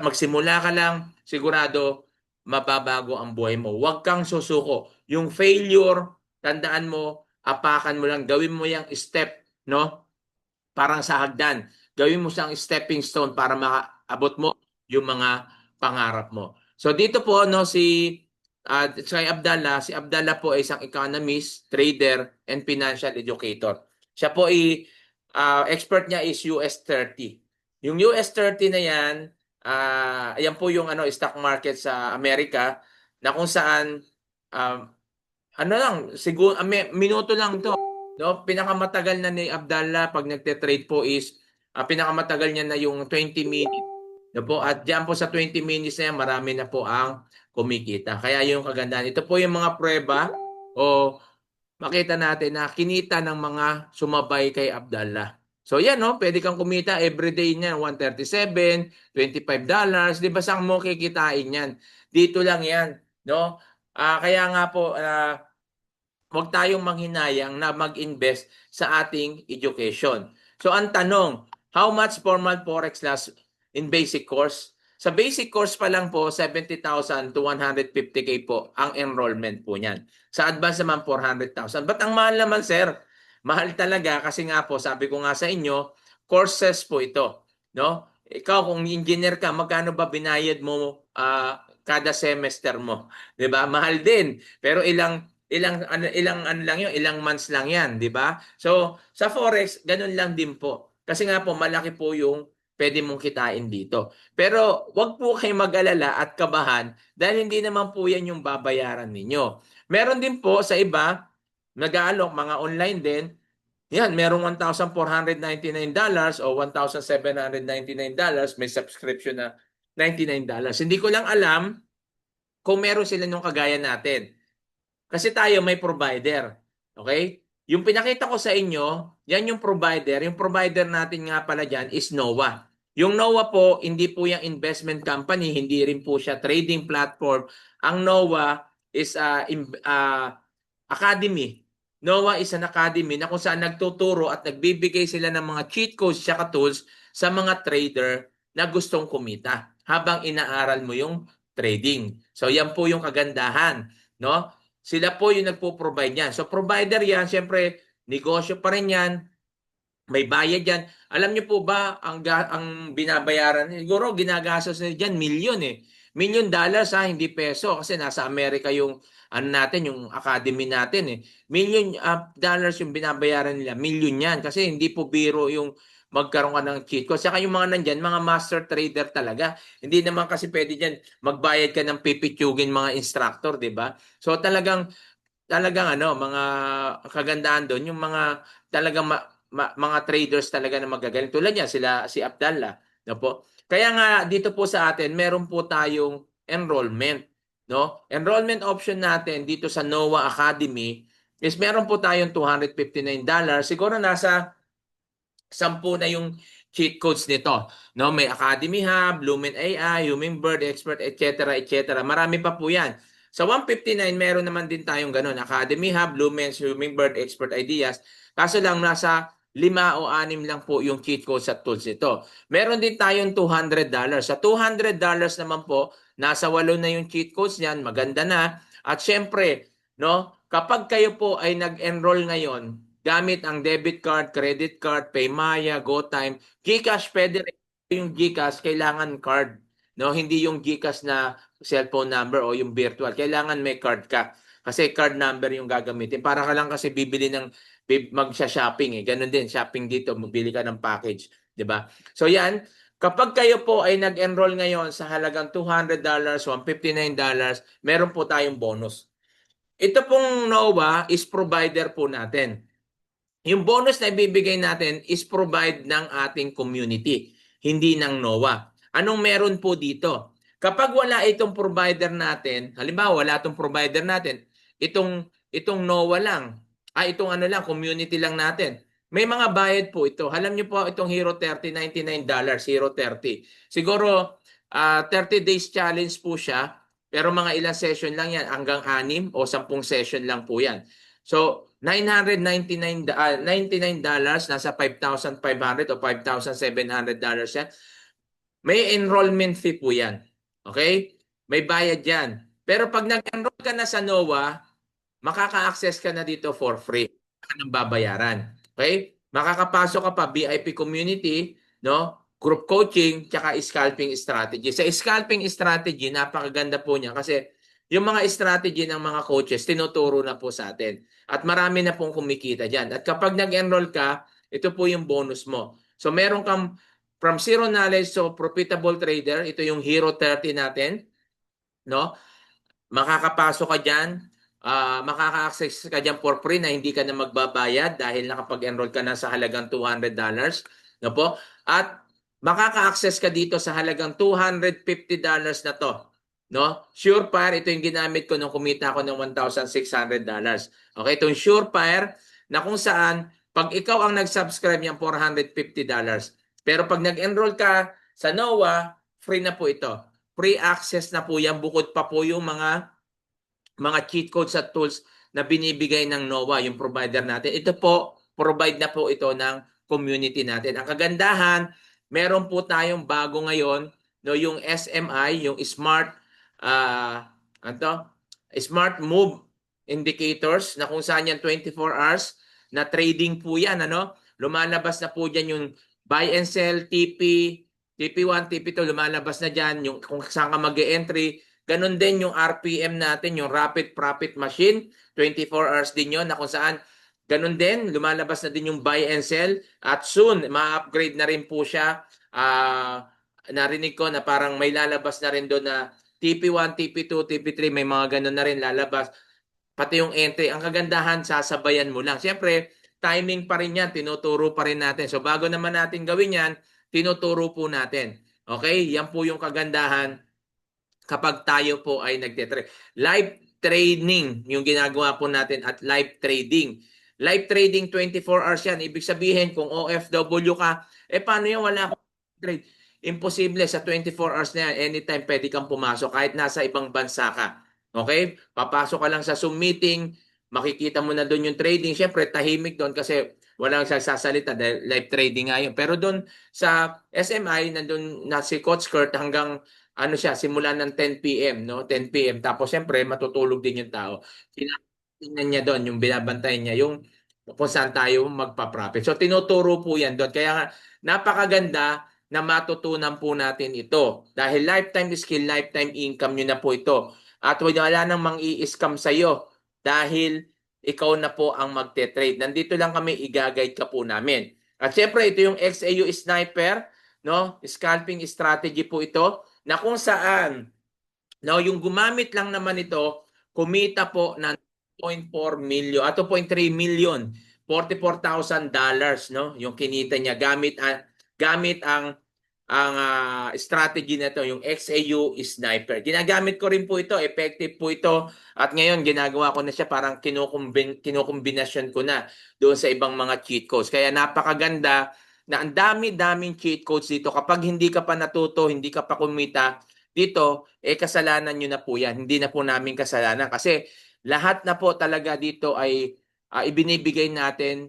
magsimula ka lang, sigurado, mababago ang buhay mo. Huwag kang susuko. Yung failure, tandaan mo, apakan mo lang, gawin mo yung step, no? Parang sa hagdan. Gawin mo siyang stepping stone para makaabot mo yung mga pangarap mo. So dito po no si Abdallah po ay isang economist, trader, and financial educator. Siya po ay expert niya is US 30. Yung US 30 na yan, ayan po yung stock market sa Amerika na kung saan um, ano lang, siguro minuto lang 'to. No, pinakamatagal na ni Abdallah pag nagte-trade po is pinakamatagal niya na yung 20 minutes. No po, at diyan po sa 20 minutes na yan, marami na po ang kumikita. Kaya yung kagandahan. Ito po yung mga prueba o makita natin na kinita ng mga sumabay kay Abdallah. So yan no, pwede kang kumita everyday niyan, 137, $25. Di ba saan mo kikitain yan? Dito lang yan. No? Kaya nga po, huwag tayong manghinayang na mag-invest sa ating education. So ang tanong, how much formal forex class in basic course? Sa basic course pa lang po, 70,000 to 150K po ang enrollment po niyan. Sa advance naman, 400,000. Ba't ang mahal naman, sir? Mahal talaga kasi nga po, sabi ko nga sa inyo, courses po ito. No? Ikaw, kung engineer ka, magkano ba binayad mo kada semester mo? 'Di ba? Mahal din. Pero ilang ilang ano lang 'yun, ilang months lang 'yan, 'di ba? So, sa forex ganun lang din po. Kasi nga po malaki po yung pwede mong kitain dito. Pero wag po kayong mag-alala at kabahan dahil hindi naman po 'yan yung babayaran ninyo. Meron din po sa iba nag-aalok mga online din. Yan, merong $1,499 o $1,799, may subscription na $99. Hindi ko lang alam kung meron sila nung kagaya natin. Kasi tayo may provider. Okay? Yung pinakita ko sa inyo, yan yung provider. Yung provider natin nga pala dyan is NOAA. Yung NOAA po, hindi po yung investment company, hindi rin po siya trading platform. Ang NOAA is academy. NOAA is an academy na kung saan nagtuturo at nagbibigay sila ng mga cheat codes at tools sa mga trader na gustong kumita habang inaaral mo yung trading. So yan po yung kagandahan, no? Sila po yung nagpo-provide niyan. So provider yan, syempre negosyo pa rin yan, may bayad yan. Alam niyo po ba ang binabayaran? Siguro ginagastos nila diyan milyon eh. $1,000,000 ha, hindi peso kasi nasa Amerika yung ano natin, yung academy natin eh. $1,000,000 yung binabayaran nila. Milyon yan kasi hindi po biro yung magkaroon ka ng cheat code. Saka yung mga nandyan, mga master trader talaga. Hindi naman kasi pwede dyan magbayad ka ng pipitsugin mga instructor, di ba? So talagang ano, mga kagandahan doon, yung mga talagang mga traders talaga na magagaling. Tulad niya, si Abdallah. No po? Kaya nga, dito po sa atin, meron po tayong enrollment. No? Enrollment option natin dito sa NOAA Academy is meron po tayong $259. Siguro nasa 10 na yung cheat codes nito. No, may Academy Hub, Lumen AI, Hummingbird Expert, etc., etc. Marami pa po 'yan. Sa 159 meron naman din tayong ganun, Academy Hub, Lumen, Hummingbird Expert Ideas. Kaso lang nasa 5 o 6 lang po yung cheat codes at tools nito. Meron din tayong $200. Sa $200 naman po, nasa 8 na yung cheat codes niyan, maganda na. At syempre, no, kapag kayo po ay nag-enroll ngayon, gamit ang debit card, credit card, Paymaya, GoTime, GCash, pwede rin yung GCash, kailangan card. No, hindi yung GCash na cellphone number o yung virtual. Kailangan may card ka. Kasi card number yung gagamitin. Para ka lang kasi bibili ng magsha-shopping eh. Ganun din, shopping dito, magbili ka ng package, 'di ba? So yan, kapag kayo po ay nag-enroll ngayon sa halagang $200, $159, meron po tayong bonus. Ito pong NOVA is provider po natin. Yung bonus na ibibigay natin is provide ng ating community, hindi ng NOAA. Anong meron po dito? Kapag wala itong provider natin, halimbawa wala itong provider natin, itong NOAA lang, itong ano lang, community lang natin. May mga bayad po ito. Alam niyo po itong Hero 30, $99, Hero 30. Siguro 30 days challenge po siya, pero mga ilang session lang yan, hanggang 6 o 10 session lang po yan. So, $99, nasa 5,500 o $5,700 yan. May enrollment fee po yan. Okay? May bayad yan. Pero pag nag-enroll ka na sa NOAA, makaka-access ka na dito for free. Wala ka nang babayaran. Okay? Makakapasok ka pa VIP community, no? Group coaching, tsaka scalping strategy. Sa scalping strategy, napakaganda po niya kasi yung mga strategy ng mga coaches, tinuturo na po sa atin. At marami na pong kumikita dyan. At kapag nag-enroll ka, ito po yung bonus mo. So meron kang from zero knowledge to profitable trader, ito yung Hero 30 natin, no? Makakapasok ka dyan, makaka-access ka dyan for free na hindi ka na magbabayad dahil nakapag-enroll ka na sa halagang $200, no po? At makaka-access ka dito sa halagang $250 na to. No? Surefire, ito yung ginamit ko nung kumita ako ng $1,600. Okay, itong Surefire na kung saan pag ikaw ang nag-subscribe niyan $450. Pero pag nag-enroll ka sa NOAA, free na po ito. Free access na po yan, bukod pa po yung mga cheat codes at tools na binibigay ng NOAA, yung provider natin. Ito po, provide na po ito ng community natin. Ang kagandahan, meron po tayong bago ngayon, no, yung SMI, yung ano, Smart Move Indicators, na kung saan yan 24 hours na trading po yan, ano? Lumalabas na po dyan yung buy and sell, TP1, TP2, lumalabas na dyan, yung kung saan ka mag-e-entry, Ganun din yung RPM natin, yung Rapid Profit Machine, 24 hours din yun na kung saan ganun din, lumalabas na din yung buy and sell at soon, ma-upgrade na rin po siya. Narinig ko na parang may lalabas na rin doon na TP1, TP2, TP3, may mga ganun na rin lalabas. Pati yung entry, ang kagandahan, sasabayan mo lang. Siyempre, timing pa rin yan, tinuturo pa rin natin. So bago naman natin gawin yan, tinuturo po natin. Okay? Yan po yung kagandahan kapag tayo po ay nagtitrade. Live training yung ginagawa po natin at live trading. Live trading 24 hours yan. Ibig sabihin kung OFW ka, paano yan wala akong trade? Imposible sa 24 hours na yan. Anytime pwede kang pumasok kahit nasa ibang bansa ka. Okay? Papasok ka lang sa Zoom meeting, makikita mo na doon yung trading. Siyempre, tahimik doon kasi walang sasalita dahil live trading nga yun. Pero doon sa SMI, nandun na si Coach Kurt hanggang ano siya, simula ng 10 p.m., no? 10 p.m. Tapos siyempre, matutulog din yung tao. Tingnan niya doon, yung binabantayan niya, yung kung saan tayo magpa-profit. So, tinuturo po yan doon. Kaya nga, napakaganda na matutunan po natin ito. Dahil lifetime skill, lifetime income nyo na po ito. At wala nang mang-i-scam sa'yo dahil ikaw na po ang magte-trade. Nandito lang kami, i-guide ka po namin. At siyempre, ito yung XAU Sniper, no? Scalping strategy po ito na kung saan no, yung gumamit lang naman ito, kumita po ng 2.4 million, 2.3 million, $44,000, no? Yung kinita niya gamit ang strategy na to, yung XAU Sniper. Ginagamit ko rin po ito, effective po ito. At ngayon, ginagawa ko na siya parang kinukumbinasyon ko na doon sa ibang mga cheat codes. Kaya napakaganda na ang dami-daming cheat codes dito. Kapag hindi ka pa natuto, hindi ka pa kumita, dito, kasalanan nyo na po yan. Hindi na po namin kasalanan. Kasi lahat na po talaga dito ay ibinibigay natin.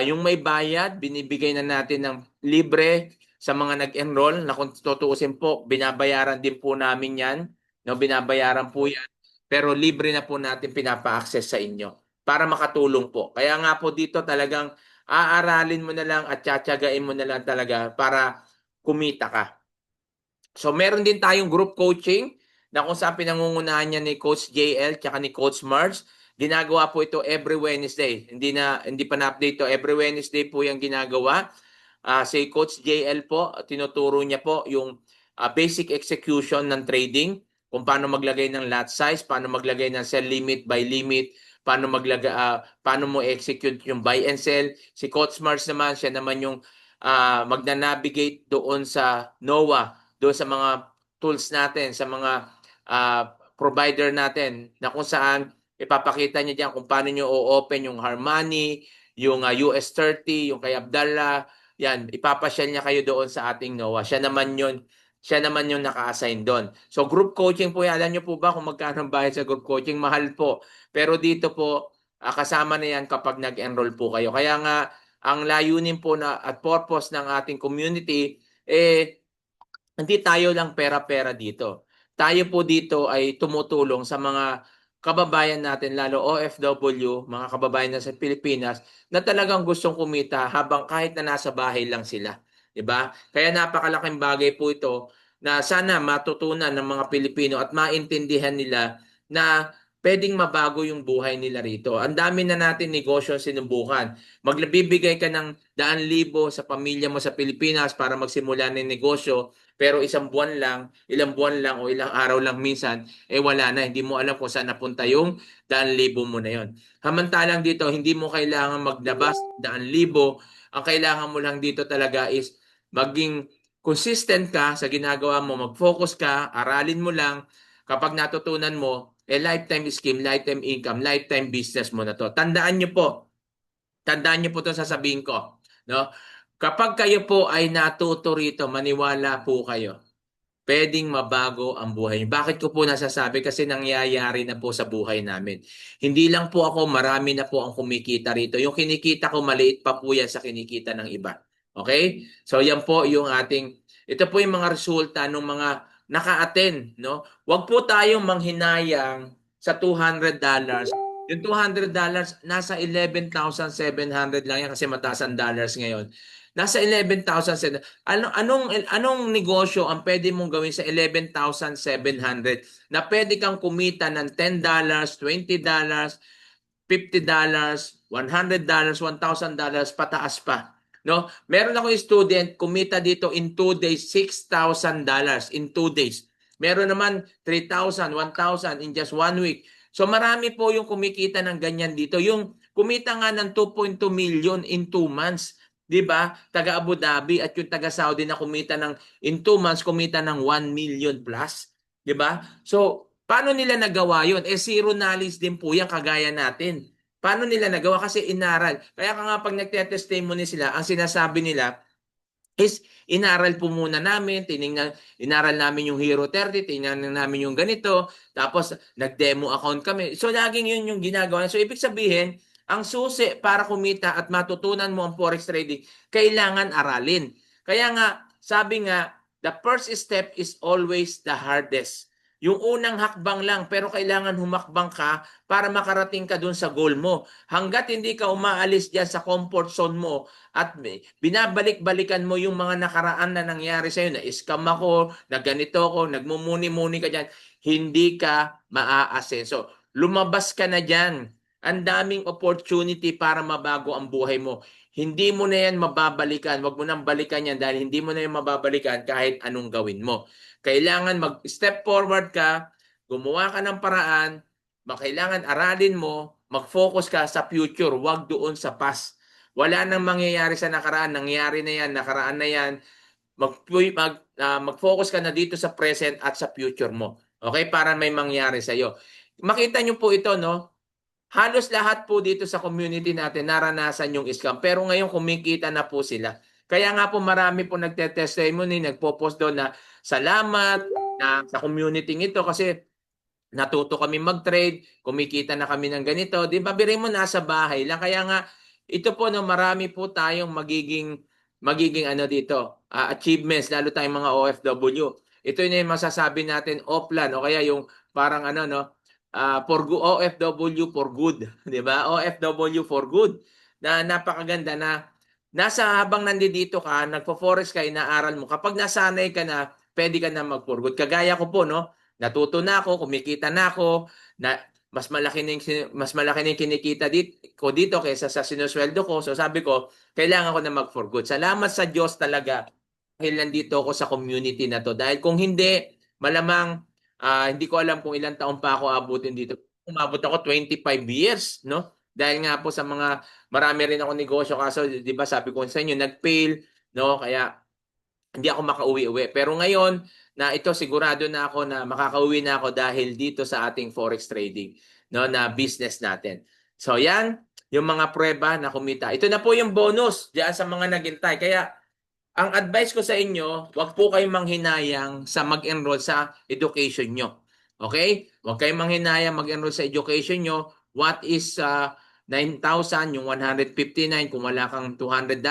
Yung may bayad, binibigay na natin ng libre sa mga nag-enroll na kung tutuusin po, binabayaran din po namin yan. No, binabayaran po yan. Pero libre na po natin pinapa-access sa inyo para makatulong po. Kaya nga po dito talagang aaralin mo na lang at tsatsagain mo na lang talaga para kumita ka. So meron din tayong group coaching na kung saan pinangungunahan niya ni Coach JL tsaka ni Coach Marge. Ginagawa po ito every Wednesday. Hindi pa na-update to. Every Wednesday po 'yang ginagawa. Si Coach JL po, tinuturo niya po yung basic execution ng trading, kung paano maglagay ng lot size, paano maglagay ng sell limit, buy limit, paano mo execute yung buy and sell. Si Coach Mars naman, siya naman yung magna-navigate doon sa NOAA, doon sa mga tools natin, sa mga provider natin na kung saan ipapakita niya diyan kung paano niyo o-open yung Harmony, yung US30, yung kay Abdallah, yan, ipapasyal niya kayo doon sa ating NOAA. Siya naman yung naka-assign doon. So group coaching po yan. Alam niyo po ba kung magkano ang bayad sa group coaching? Mahal po. Pero dito po, kasama na yan kapag nag-enroll po kayo. Kaya nga, ang layunin po na at purpose ng ating community, hindi tayo lang pera-pera dito. Tayo po dito ay tumutulong sa mga kababayan natin, lalo OFW, mga kababayan na sa Pilipinas, na talagang gustong kumita habang kahit na nasa bahay lang sila. 'Di ba? Kaya napakalaking bagay po ito na sana matutunan ng mga Pilipino at maintindihan nila na pwedeng mabago yung buhay nila rito. Ang dami na natin negosyo sinubukan. Magbibigay ka ng 100,000 sa pamilya mo sa Pilipinas para magsimula ng negosyo, pero isang buwan lang, ilang buwan lang o ilang araw lang minsan, wala na. Hindi mo alam kung saan napunta yung 100,000 mo na yon. Hamantalang dito, hindi mo kailangan maglabas 100,000. Ang kailangan mo lang dito talaga is maging consistent ka sa ginagawa mo, mag-focus ka, aralin mo lang. Kapag natutunan mo, lifetime scheme, lifetime income, lifetime business mo na to. Tandaan niyo po itong sasabihin ko. No? Kapag kayo po ay natuto rito, maniwala po kayo, pwedeng mabago ang buhay niyo. Bakit ko po nasasabi? Kasi nangyayari na po sa buhay namin. Hindi lang po ako, marami na po ang kumikita rito. Yung kinikita ko, maliit pa po yan sa kinikita ng iba. Okay? So yan po yung ito po yung mga resulta ng mga naka-attend. No? Huwag po tayong manghinayang sa $200. Yung $200, nasa 11,700 lang yan kasi mataas ang dollars ngayon. Nasa 11,000. Anong negosyo ang pwede mong gawin sa 11,700 na pwede kang kumita ng $10, $20, $50, $100, $1,000 pataas pa. No? Meron ako student kumita dito in 2 days $6,000 in 2 days. Meron naman 3,000, 1,000 in just 1 week. So marami po yung kumikita ng ganyan dito. Yung kumita nga ng 2.2 million in 2 months. 'Di ba? Taga Abu Dhabi at yung taga Saudi na kumita ng in 2 months kumita ng 1 million plus, 'di ba? So, paano nila nagawa 'yon? Zero knowledge din po 'yan kagaya natin. Paano nila nagawa? Kasi inaral. Kaya ka nga pag nagte-testimony sila, ang sinasabi nila is inaral po muna namin, inaral namin yung Hero 30, tinignan namin yung ganito, tapos nag-demo account kami. So laging yun yung ginagawa. So ibig sabihin, ang susi para kumita at matutunan mo ang forex trading, kailangan aralin. Kaya nga, sabi nga, the first step is always the hardest. Yung unang hakbang lang, pero kailangan humakbang ka para makarating ka dun sa goal mo. Hanggat hindi ka umaalis dyan sa comfort zone mo, at binabalik-balikan mo yung mga nakaraan na nangyari sa'yo, na scam ako, na ganito ako, nagmumuni-muni ka dyan, hindi ka maaasenso. Lumabas ka na dyan. Ang daming opportunity para mabago ang buhay mo. Hindi mo na yan mababalikan. Huwag mo nang balikan yan dahil hindi mo na yan mababalikan kahit anong gawin mo. Kailangan mag-step forward ka, gumawa ka ng paraan, kailangan aralin mo, mag-focus ka sa future, huwag doon sa past. Wala nang mangyayari sa nakaraan, nangyari na yan, nakaraan na yan. Mag-focus ka na dito sa present at sa future mo. Okay? Para may mangyari sa iyo. Makita nyo po ito, no? Halos lahat po dito sa community natin naranasan yung scam. Pero ngayon kumikita na po sila. Kaya nga po marami po nagte-testimony, nagpo-post doon na salamat na sa community ito kasi natuto kami mag-trade, kumikita na kami ng ganito. Di ba, birin mo nasa bahay lang. Kaya nga, ito po, no, marami po tayong magiging ano dito, achievements, lalo tayong mga OFW. Ito yung masasabi natin offline o kaya yung parang ano, no, OFW for good. Di ba? OFW for good. Na napakaganda na nasa habang nandito ka, nagpo-forex ka, inaaral mo. Kapag nasanay ka na, pwede ka na mag-for good. Kagaya ko po, no? Natuto na ako, kumikita na ako, na mas malaki na yung kinikita dito kaysa sa sinusweldo ko. So sabi ko, kailangan ko na mag-for good. Salamat sa Diyos talaga dahil nandito ako sa community na to. Dahil kung hindi, malamang hindi ko alam kung ilang taon pa ako abutin dito. Umabot ako 25 years, no? Dahil nga po sa mga marami rin ako negosyo kaso 'di ba sabi ko sa inyo nag-fail, no? Kaya hindi ako makauwi-uwi. Pero ngayon na ito sigurado na ako na makakauwi na ako dahil dito sa ating forex trading, no, na business natin. So yan, yung mga prueba na kumita. Ito na po yung bonus diyan sa mga naghintay. Kaya ang advice ko sa inyo, wag po kayong manghinayang sa mag-enroll sa education nyo. Okay? Wag kayong manghinayang mag-enroll sa education nyo. What is 9,000, yung 159, kung wala kang $200,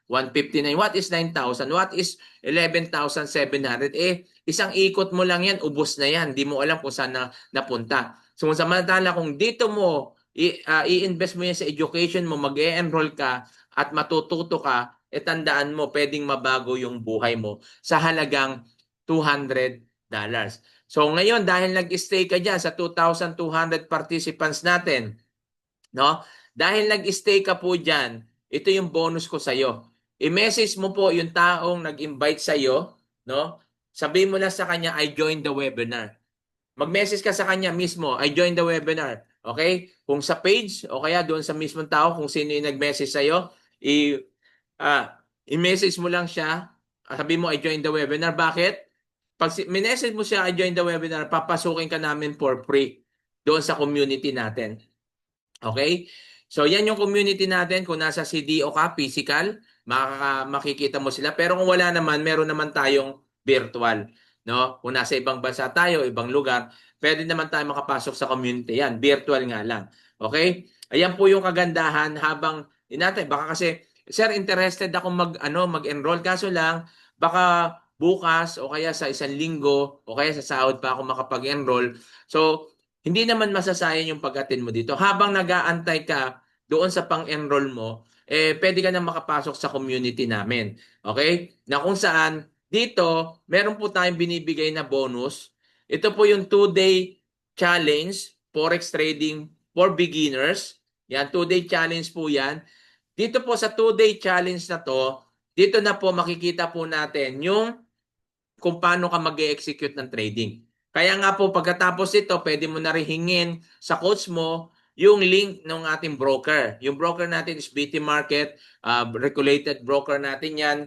159. What is 9,000? What is 11,700? Isang ikot mo lang yan, ubos na yan. Di mo alam kung saan napunta. So, samantala kung dito mo i-invest mo yan sa education mo, mag-e-enroll ka at matututo ka, tandaan mo, pwedeng mabago yung buhay mo sa halagang $200. So ngayon, dahil nag-stay ka dyan sa 2,200 participants natin, no? Dahil nag-stay ka po dyan, ito yung bonus ko sa'yo. I-message mo po yung taong nag-invite sa'yo, no? Sabihin mo na sa kanya, I joined the webinar. Mag-message ka sa kanya mismo, I joined the webinar. Okay? Kung sa page o kaya doon sa mismong tao, kung sino yung nag-message sa'yo, i-message mo lang siya. Sabi mo, I joined the webinar. Bakit? Pag message mo siya, I joined the webinar, papasukin ka namin for free doon sa community natin. Okay? So, yan yung community natin. Kung nasa CDO ka, physical, makikita mo sila. Pero kung wala naman, meron naman tayong virtual. No? Kung nasa ibang bansa tayo, ibang lugar, pwede naman tayo makapasok sa community. Yan, virtual nga lang. Okay? Ayan po yung kagandahan habang natin. Baka kasi, sir, interested ako mag-enroll. Kaso lang, baka bukas o kaya sa isang linggo o kaya sa sahod pa ako makapag-enroll. So, hindi naman masasayang yung pag-attend mo dito. Habang nag-aantay ka doon sa pang-enroll mo, pwede ka na makapasok sa community namin. Okay? Na kung saan, dito, meron po tayong binibigay na bonus. Ito po yung 2-day challenge, Forex trading for beginners. Yan, 2-day challenge po yan. Dito po sa 2-day challenge na to, dito na po makikita po natin yung kung paano ka mag-execute ng trading. Kaya nga po pagkatapos ito, pwede mo na rin hingin sa coach mo yung link ng ating broker. Yung broker natin is BT Market, regulated broker natin yan.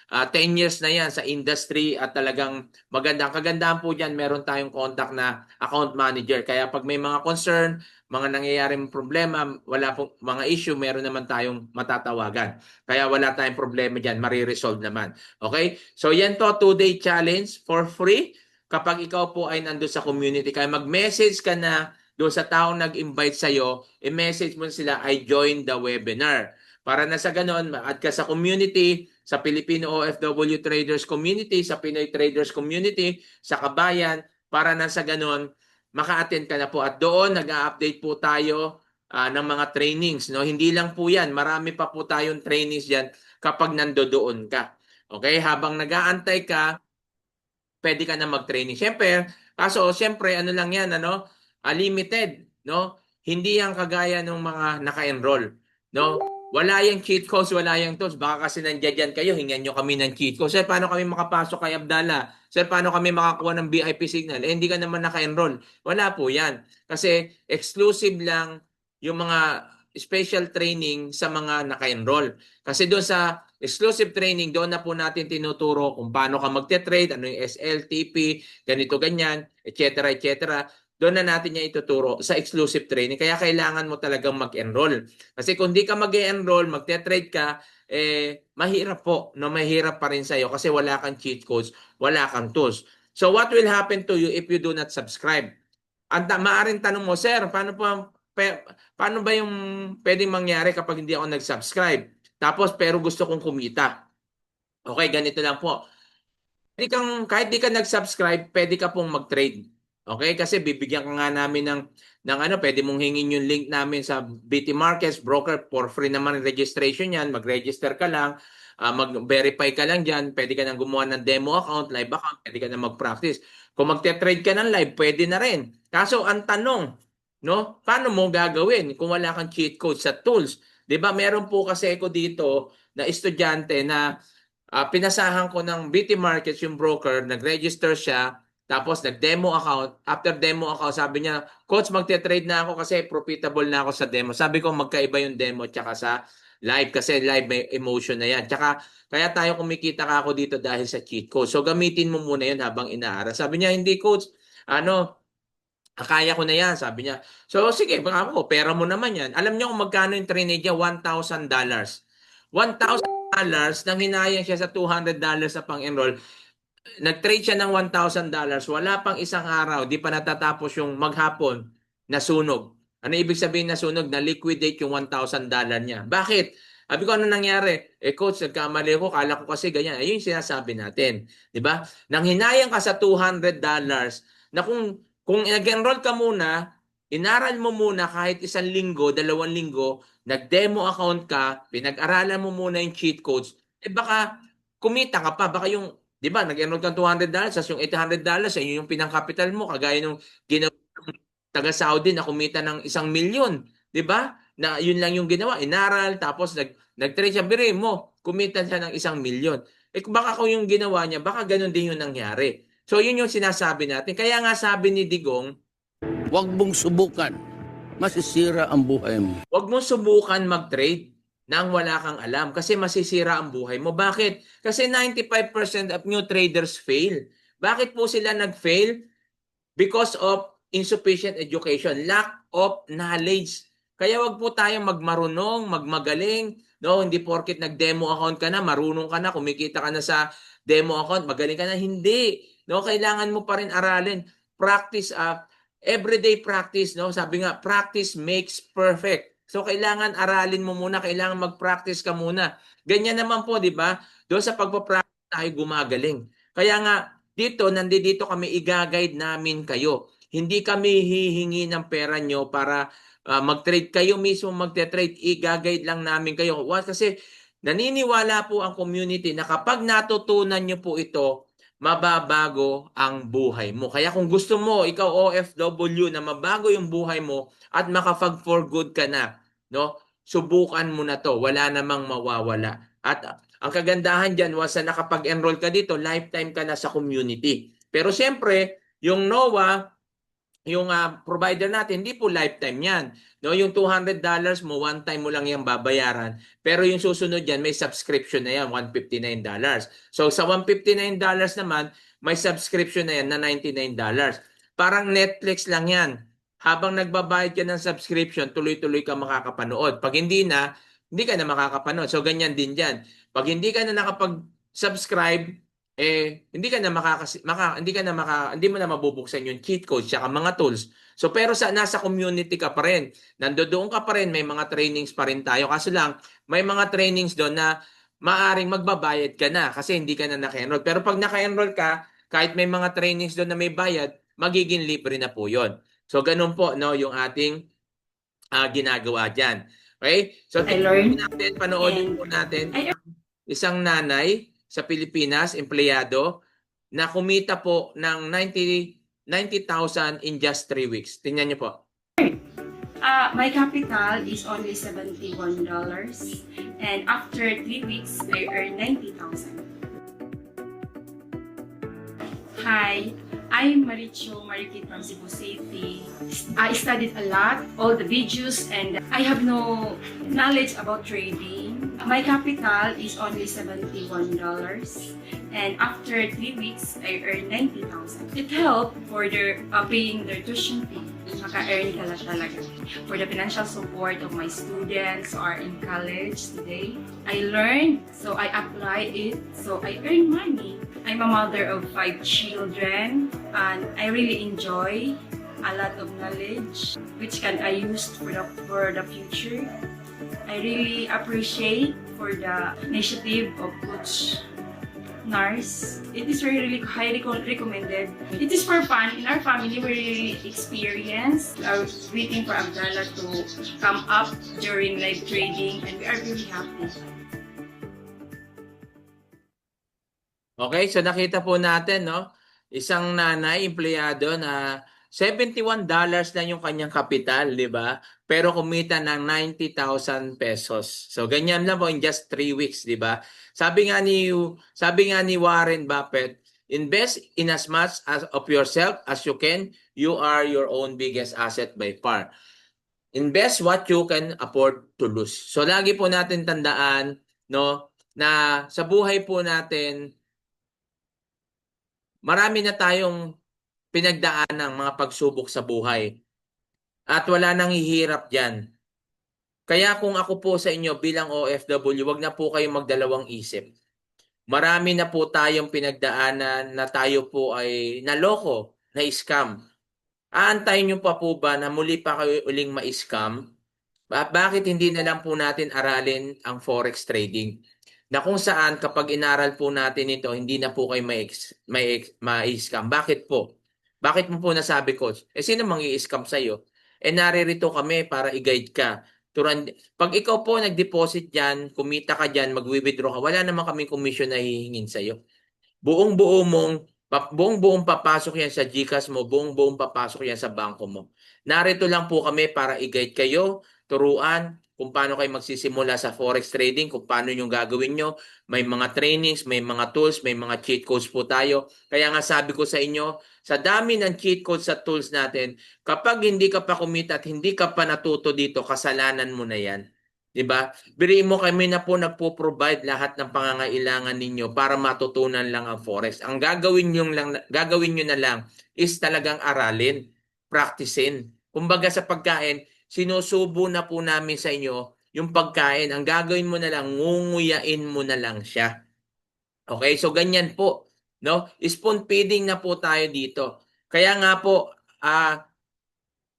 10 years na yan sa industry at talagang maganda. Kagandahan po dyan, meron tayong contact na account manager. Kaya pag may mga concern, mga nangyayaring problema, wala po mga issue, meron naman tayong matatawagan. Kaya wala tayong problema dyan, mariresolve naman. Okay? So yan to, 2-day challenge for free. Kapag ikaw po ay nandun sa community, kaya mag-message ka na doon sa taong nag-invite sa'yo, i-message mo sila, I join the webinar. Para na sa ganon, ma-add ka sa community, sa Filipino OFW Traders Community, sa Pinoy Traders Community, sa Kabayan, para na sa ganon, maka-attend ka na po. At doon, nag-update po tayo ng mga trainings. No? Hindi lang po yan, marami pa po tayong trainings yan kapag nandoon ka. Okay, habang nag-aantay ka, pwede ka na mag-training. Siyempre, ano lang yan, limited, no? Hindi yan kagaya ng mga naka-enroll, no? Wala yung cheat codes, wala yung tools. Baka kasi nandiyan dyan kayo, hingan nyo kami ng cheat codes. Sir, paano kami makapasok kay Abdala? Sir, paano kami makakuha ng VIP signal? Hindi ka naman naka-enroll. Wala po yan. Kasi exclusive lang yung mga special training sa mga naka-enroll. Kasi doon sa exclusive training, doon na po natin tinuturo kung paano ka magte-trade, ano yung SLTP, ganito, ganyan, etc., etc. Doon na natin niya ituturo sa exclusive training. Kaya kailangan mo talagang mag-enroll. Kasi kung di ka mag-enroll, magte-trade ka, mahirap po. No? Mahirap pa rin sa'yo kasi wala kang cheat codes, wala kang tools. So what will happen to you if you do not subscribe? Maaaring tanong mo, sir, paano ba yung pwedeng mangyari kapag hindi ako nag-subscribe? Tapos pero gusto kong kumita. Okay, ganito lang po. Kahit di ka nag-subscribe, pwede ka pong mag-trade. Okay? Kasi bibigyan ka nga namin pwede mong hingin yung link namin sa BT Markets, broker, for free naman registration yan. Mag-register ka lang, mag-verify ka lang dyan, pwede ka nang gumawa ng demo account, live account, pwede ka nang mag-practice. Kung magte-trade ka ng live, pwede na rin. Kaso ang tanong, no, paano mo gagawin kung wala kang cheat code sa tools? 'Di ba? Meron po kasi ako dito na estudyante na pinasahan ko ng BT Markets yung broker, nag-register siya, tapos nag-demo account. After demo account, sabi niya, Coach, magte-trade na ako kasi profitable na ako sa demo. Sabi ko, magkaiba yung demo tsaka sa live kasi live may emotion na yan. Tsaka, kaya tayo kumikita ka ako dito dahil sa cheat code. So, gamitin mo muna yun habang inaaral. Sabi niya, hindi Coach, kaya ko na yan, sabi niya. So, sige, baka ako, pera mo naman yan. Alam niyo kung magkano yung trade niya? $1,000. $1,000 nang hinayang siya sa $200 sa pang-enroll. Nag-trade siya ng $1,000. Wala pang isang araw, di pa natatapos yung maghapon, nasunog. Ano ibig sabihin nasunog? Na-liquidate yung $1,000 niya. Bakit? Sabi ko, ano nangyari? Coach, nagkamali ko. Kala ko kasi ganyan. Ayun yung sinasabi natin. Di ba? Nang hinayang ka sa $200, na kung nag-enroll ka muna, inaral mo muna kahit 1 linggo, 2 linggo, nag-demo account ka, pinag-aralan mo muna yung cheat codes, baka kumita ka pa. Baka yung, di ba, nag-enroll ka $200, tapos yung $800, yun yung pinang-capital mo, kagaya nung ginawa ng taga-Saudi na kumita ng 1 milyon. Di ba? Na yun lang yung ginawa, inaral, tapos nag-trade siya, birin mo, kumita siya ng 1 milyon. Baka kung yung ginawa niya, baka ganun din yung nangyari. So, yun yung sinasabi natin. Kaya nga sabi ni Digong, huwag mong subukan. Masisira ang buhay mo. huwag mong subukan mag-trade nang wala kang alam kasi masisira ang buhay mo. Bakit? Kasi 95% of new traders fail. Bakit po sila nag-fail? Because of insufficient education, lack of knowledge. Kaya wag po tayong magmarunong, magmagaling. No, hindi porket nag-demo account ka na, marunong ka na, kumikita ka na sa demo account, magaling ka na. Hindi. No, kailangan mo pa rin aralin. Practice everyday practice, no? Sabi nga, practice makes perfect. So kailangan aralin mo muna, kailangan mag-practice ka muna. Ganyan naman po, 'di ba? Doon sa pagpa-practice tayo gumagaling. Kaya nga nandito kami, i-guide namin kayo. Hindi kami hihingi ng pera nyo para mag-trade kayo mismo magte-trade, i-guide lang namin kayo. Kasi naniniwala po ang community na kapag natutunan nyo po ito, mababago ang buhay mo. Kaya kung gusto mo, ikaw OFW, na mabago yung buhay mo at makapag-for good ka na, no? Subukan mo na to. Wala namang mawawala. At ang kagandahan dyan, once na nakapag-enroll ka dito, lifetime ka na sa community. Pero siyempre, yung NOAA, yung provider natin, hindi po lifetime yan. No, yung $200 mo, one time mo lang yan babayaran. Pero yung susunod yan, may subscription na yan, $159. So sa $159 naman, may subscription na yan na $99. Parang Netflix lang yan. Habang nagbabayad ka ng subscription, tuloy-tuloy ka makakapanood. Pag hindi na, hindi ka na makakapanood. So ganyan din dyan. Pag hindi ka na nakapag-subscribe, hindi mo na mabubuksan yung cheat codes at mga tools. So pero nasa community ka pa rin. Nandoon ka pa rin, may mga trainings pa rin tayo. Kaso lang, may mga trainings doon na maaring magbabayad ka na kasi hindi ka na naka-enroll. Pero pag naka-enroll ka, kahit may mga trainings doon na may bayad, magiging libre na po 'yon. So ganun po, no, yung ating ginagawa diyan. Okay? So panoorin po natin isang nanay sa Pilipinas, empleyado, na kumita po ng 90,000 in just 3 weeks. Tingnan niyo po. My capital is only $71, and after 3 weeks, I earned 90,000. Hi, I'm Maricho Marikit from Cebu City. I studied a lot, all the videos, and I have no knowledge about trading. My capital is only $71, and after 3 weeks, I earned 90,000. It helped for their paying their tuition fee. Maka-earn ka lang talaga. For the financial support of my students who are in college today. I learned, so I applied it, so I earn money. I'm a mother of 5 children, and I really enjoy a lot of knowledge which can I use for the future. I really appreciate for the initiative of Coach Nars. It is really highly recommended. It is for fun. In our family, we really experienced waiting for Abdallah to come up during live trading, and we are really happy. Okay, so nakita po natin, no? Isang nanay, empleyado na $71 lang yung kanyang kapital, di ba? Pero kumita ng 90,000 pesos. So ganyan lang po in just 3 weeks, di ba? Sabi nga ni Warren Buffett, invest in as much as of yourself as you can. You are your own biggest asset by far. Invest what you can afford to lose. So lagi po natin tandaan, no, na sa buhay po natin, marami na tayong pinagdaan ng mga pagsubok sa buhay. At wala nang hihirap dyan. Kaya kung ako po sa inyo bilang OFW, wag na po kayong magdalawang isip. Marami na po tayong pinagdaanan na tayo po ay naloko, na-scam. Aantayin nyo pa po ba na muli pa kayo uling ma-scam? Bakit hindi na lang po natin aralin ang forex trading? Na kung saan kapag inaral po natin ito, hindi na po kayo ma-scam. Bakit po? Bakit mo po nasabi, Coach? Sino mang-i-scam sa'yo? Naririto kami para i-guide ka. Pag ikaw po nag-deposit dyan, kumita ka dyan, mag-withdraw ka, wala naman kaming commission na hihingin sa'yo. Buong-buong papasok yan sa GCash mo, buong-buong papasok yan sa bangko mo. Narito lang po kami para i-guide kayo, turuan kung paano kayo magsisimula sa forex trading, kung paano yung gagawin nyo. May mga trainings, may mga tools, may mga cheat codes po tayo. Kaya nga sabi ko sa inyo, sa dami ng cheat codes at tools natin, kapag hindi ka pa kumita at hindi ka pa natuto dito, kasalanan mo na yan. Diba? Biriin mo, kami na po nagpo-provide lahat ng pangangailangan ninyo para matutunan lang ang forex. Ang gagawin nyo na lang is talagang aralin, practicein. Kumbaga sa pagkain, sinusubo na po namin sa inyo yung pagkain. Ang gagawin mo na lang, ngunguyain mo na lang siya. Okay? So ganyan po, no? Spoon feeding na po tayo dito. Kaya nga po,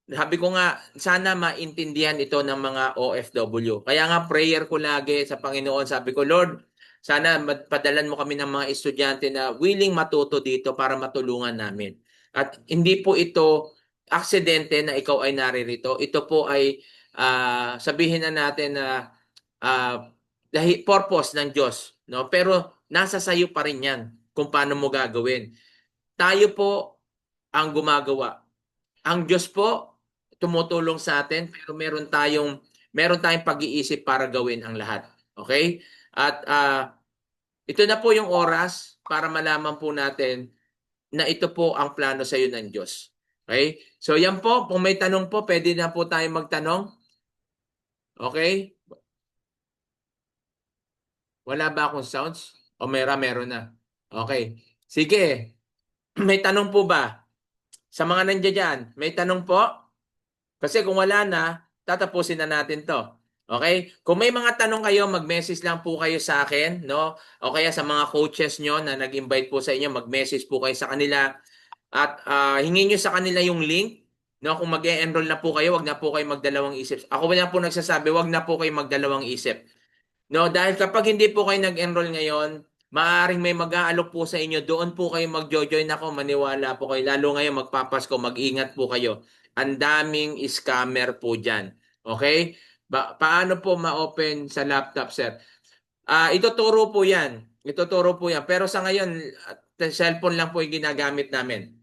sabi ko nga, sana maintindihan ito ng mga OFW. Kaya nga prayer ko lagi sa Panginoon, sabi ko, Lord, sana padalan mo kami ng mga estudyante na willing matuto dito para matulungan namin. At hindi po ito aksidente na ikaw ay naririto. Ito po ay sabihin na natin na dahil purpose ng Diyos, no? Pero nasa sayo pa rin 'yan kung paano mo gagawin. Tayo po ang gumagawa. Ang Diyos po tumutulong sa atin pero meron tayong pag-iisip para gawin ang lahat. Okay? At ito na po yung oras para malaman po natin na ito po ang plano sa iyo ng Diyos. Okay? So yan po, kung may tanong po, pwede na po tayo magtanong. Okay? Wala ba akong sounds? O meron na. Okay. Sige. May tanong po ba? Sa mga nandiyan dyan, may tanong po? Kasi kung wala na, tatapusin na natin to. Okay? Kung may mga tanong kayo, mag-message lang po kayo sa akin, no? O kaya sa mga coaches nyo na nag-invite po sa inyo, mag-message po kayo sa kanila. At hingin nyo sa kanila yung link. No, kung mag-e-enroll na po kayo, wag na po kayo magdalawang isip. Ako na po nagsasabi, wag na po kayo magdalawang isip. No, dahil kapag hindi po kayo nag-enroll ngayon, maaaring may mag-aalok po sa inyo, doon po kayo mag-join ako, maniwala po kayo. Lalo ngayon magpapasko, mag-ingat po kayo. Ang daming scammer po dyan. Okay? Paano po ma-open sa laptop, sir? Ituturo po yan. Ituturo po yan. Pero sa ngayon, cellphone lang po yung ginagamit namin.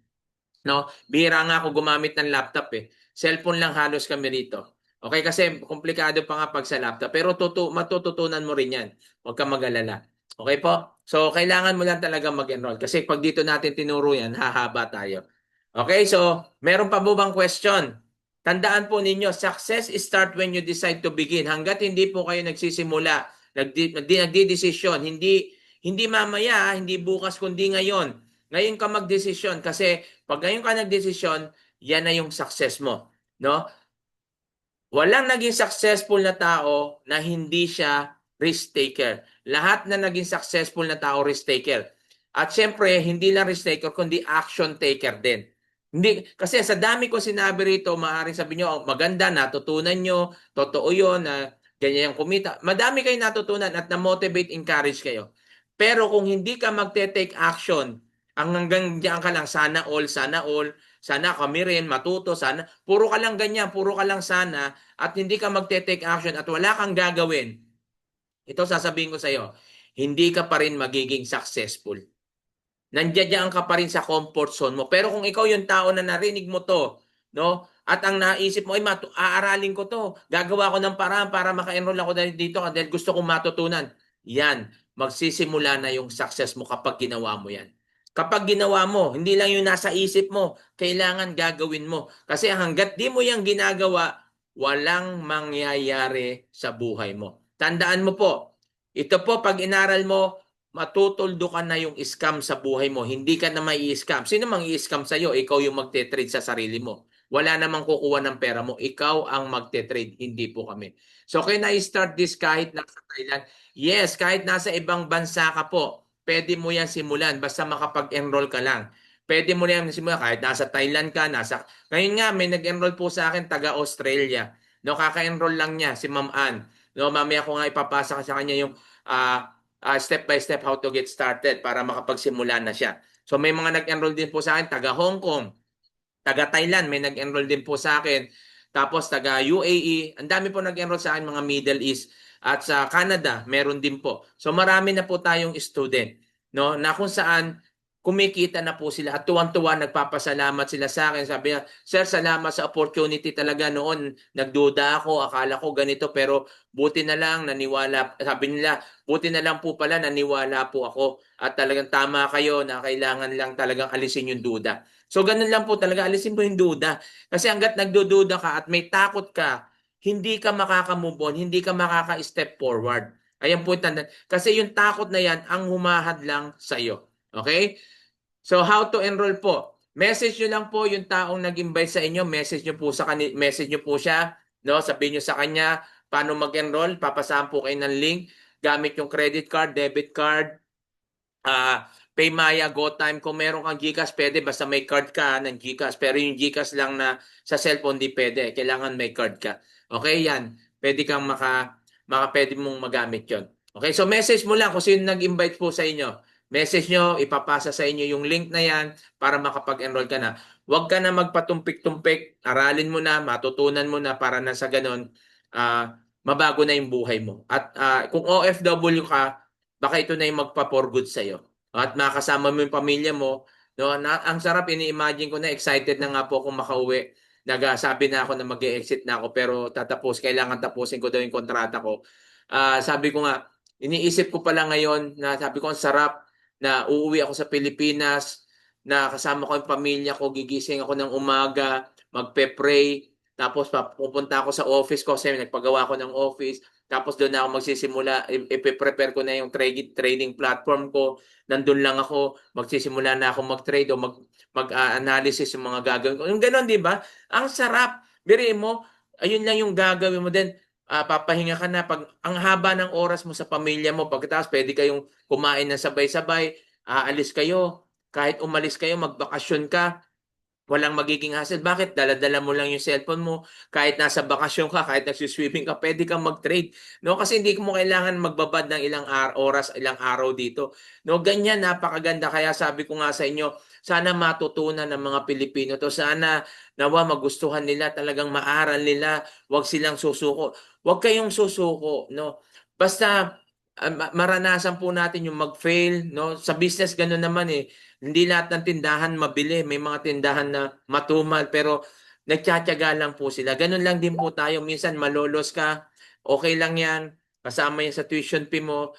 No? Bihira nga ako gumamit ng laptop eh. Cellphone lang halos kami rito. Okay, kasi komplikado pa nga pag sa laptop. Pero matututunan mo rin yan. Huwag kang mag-alala. Okay po? So, kailangan mo lang talaga mag-enroll. Kasi pag dito natin tinuro yan, hahaba tayo. Okay, so, meron pa po bang question? Tandaan po ninyo, success start when you decide to begin. Hanggat hindi po kayo nagsisimula, nagdi-desisyon, hindi mamaya, hindi bukas, kundi ngayon. Ngayon ka magdesisyon kasi pag ngayon ka nagdesisyon, yan na yung success mo, no? Walang naging successful na tao na hindi siya risk taker. Lahat na naging successful na tao risk taker. At syempre, hindi lang risk taker kundi action taker din. Hindi kasi sa dami ko sinabi rito, maaaring sabi nyo, maganda, natutunan nyo, totoo 'yon na ganyan yung kumita. Madami kayong natutunan at na-motivate, encourage kayo. Pero kung hindi ka magte-take action, ang hanggang diyan ka lang, sana sana kami rin matuto, sana, puro ka lang ganyan, puro ka lang sana, at hindi ka magte-take action at wala kang gagawin, ito sasabihin ko sa iyo, hindi ka pa rin magiging successful. Nandiyan ka pa rin sa comfort zone mo. Pero kung ikaw yung tao na narinig mo to, no? At ang naisip mo ay aaralin ko to. Gagawa ko ng paraan para maka-enroll ako dito dahil gusto kong matutunan. Yan, magsisimula na yung success mo kapag ginawa mo yan. Kapag ginawa mo, hindi lang yung nasa isip mo, kailangan gagawin mo. Kasi hanggat di mo yung ginagawa, walang mangyayari sa buhay mo. Tandaan mo po, ito po pag inaral mo, matutuldo ka na yung scam sa buhay mo. Hindi ka na may i-scam. Sino mang i-scam sa'yo? Ikaw yung magte-trade sa sarili mo. Wala namang kukuha ng pera mo. Ikaw ang magte-trade, hindi po kami. So, can I start this kahit nasa Thailand? Yes, kahit nasa ibang bansa ka po. Pwede mo yan simulan basta makapag-enroll ka lang. Pwede mo yan simulan kahit nasa Thailand ka, Ngayon nga, may nag-enroll po sa akin taga-Australia. No, kaka-enroll lang niya, si Ma'am Ann. No, mamaya ko nga ipapasa sa kanya yung step by step how to get started para makapagsimula na siya. So may mga nag-enroll din po sa akin, taga Hong Kong, taga Thailand, may nag-enroll din po sa akin. Tapos taga UAE, ang dami po nag-enroll sa akin, mga Middle East. At sa Canada, meron din po. So marami na po tayong student, no, na kung saan kumikita na po sila at tuwang-tuwa nagpapasalamat sila sa akin. Sabi niya, sir, salamat sa opportunity talaga noon. Nagduda ako, akala ko ganito, pero buti na lang naniwala. Sabi nila, buti na lang po pala naniwala po ako. At talagang tama kayo na kailangan lang talagang alisin yung duda. So ganun lang po talaga, alisin mo yung duda. Kasi hanggat nagdududa ka at may takot ka, hindi ka makaka-move on, hindi ka makaka-step forward. Ayan po yung tanda. Kasi yung takot na yan ang humahad lang sa iyo. Okay? So how to enroll po? Message nyo lang po yung taong nag-invite sa inyo, message nyo po siya, no? Sabihin nyo sa kanya paano mag-enroll, papasahan po kayo ng link gamit yung credit card, debit card, Paymaya, GoTime. Kung meron kang GCash, pwede basta may card ka ng GCash. Pero yung GCash lang na sa cellphone di pwede, kailangan may card ka. Okay, yan. Pwede mong magamit 'yon. Okay, so message mo lang kung sino nag-invite po sa inyo. message nyo, ipapasa sa inyo yung link na yan para makapag-enroll ka na. Huwag ka na magpatumpik-tumpik, aralin mo na, matutunan mo na para na sa ganun, mabago na yung buhay mo. At kung OFW ka, baka ito na yung magpa-for good sa'yo. At makasama mo yung pamilya mo. No, ang sarap, ini-imagine ko na, excited na nga po akong makauwi. Nagsabi na ako na mag-exit na ako pero kailangan tapusin ko daw yung kontrata ko. Sabi ko nga, iniisip ko pala ngayon na sabi ko ang sarap na uuwi ako sa Pilipinas, na kasama ko yung pamilya ko, gigising ako ng umaga, magpe-pray, tapos pupunta ako sa office ko kasi nagpagawa ako ng office, tapos doon na ako magsisimula, ipe-prepare ko na yung trading platform ko, nandun lang ako, magsisimula na ako mag-trade o mag-analysis yung mga gagawin ko. Yung gano'n, di ba? Ang sarap. Biriin mo, ayun lang yung gagawin mo din. Papahinga ka na pag ang haba ng oras mo sa pamilya mo, pagkatapos pwede kayong kumain ng sabay-sabay, aalis kayo, kahit umalis kayo, magbakasyon ka, walang magiging hassle. Bakit? Dala-dala mo lang yung cellphone mo. Kahit nasa bakasyon ka, kahit nagsiswimming ka, pwede kang mag-trade. No? Kasi hindi mo kailangan magbabad ng ilang oras, ilang araw dito. No? Ganyan, napakaganda. Kaya sabi ko nga sa inyo, sana matutunan ng mga Pilipino to. Sana nawa magustuhan nila, talagang maaral nila. Huwag silang susuko. Huwag kayong susuko. No? Basta maranasan po natin yung mag-fail. No? Sa business, gano'n naman eh. Hindi lahat ng tindahan mabili. May mga tindahan na matumal pero nagtsatsaga lang po sila. Ganun lang din po tayo. Minsan malolos ka. Okay lang yan. Kasama yan sa tuition fee mo.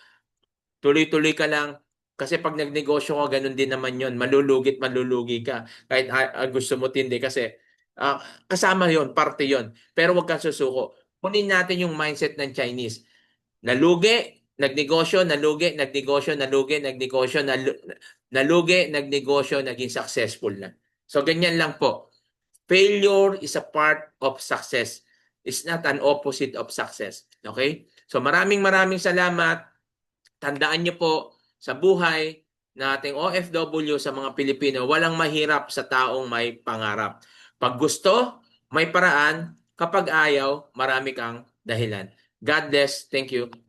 Tuloy-tuloy ka lang. Kasi pag nagnegosyo ka, ganun din naman yon. Malulugi ka. Kahit gusto mo tindi kasi ah, kasama yon, parte yon. Pero wag kang susuko. Kunin natin yung mindset ng Chinese. Nalugi, nagnegosyo, nalugi, nagnegosyo, nalugi, nagnegosyo, nalugi, nagnegosyo, naging successful na. So, ganyan lang po. Failure is a part of success. It's not an opposite of success. Okay? So, maraming salamat. Tandaan niyo po, sa buhay nating OFW sa mga Pilipino, walang mahirap sa taong may pangarap. Pag gusto, may paraan. Kapag ayaw, marami kang dahilan. God bless. Thank you.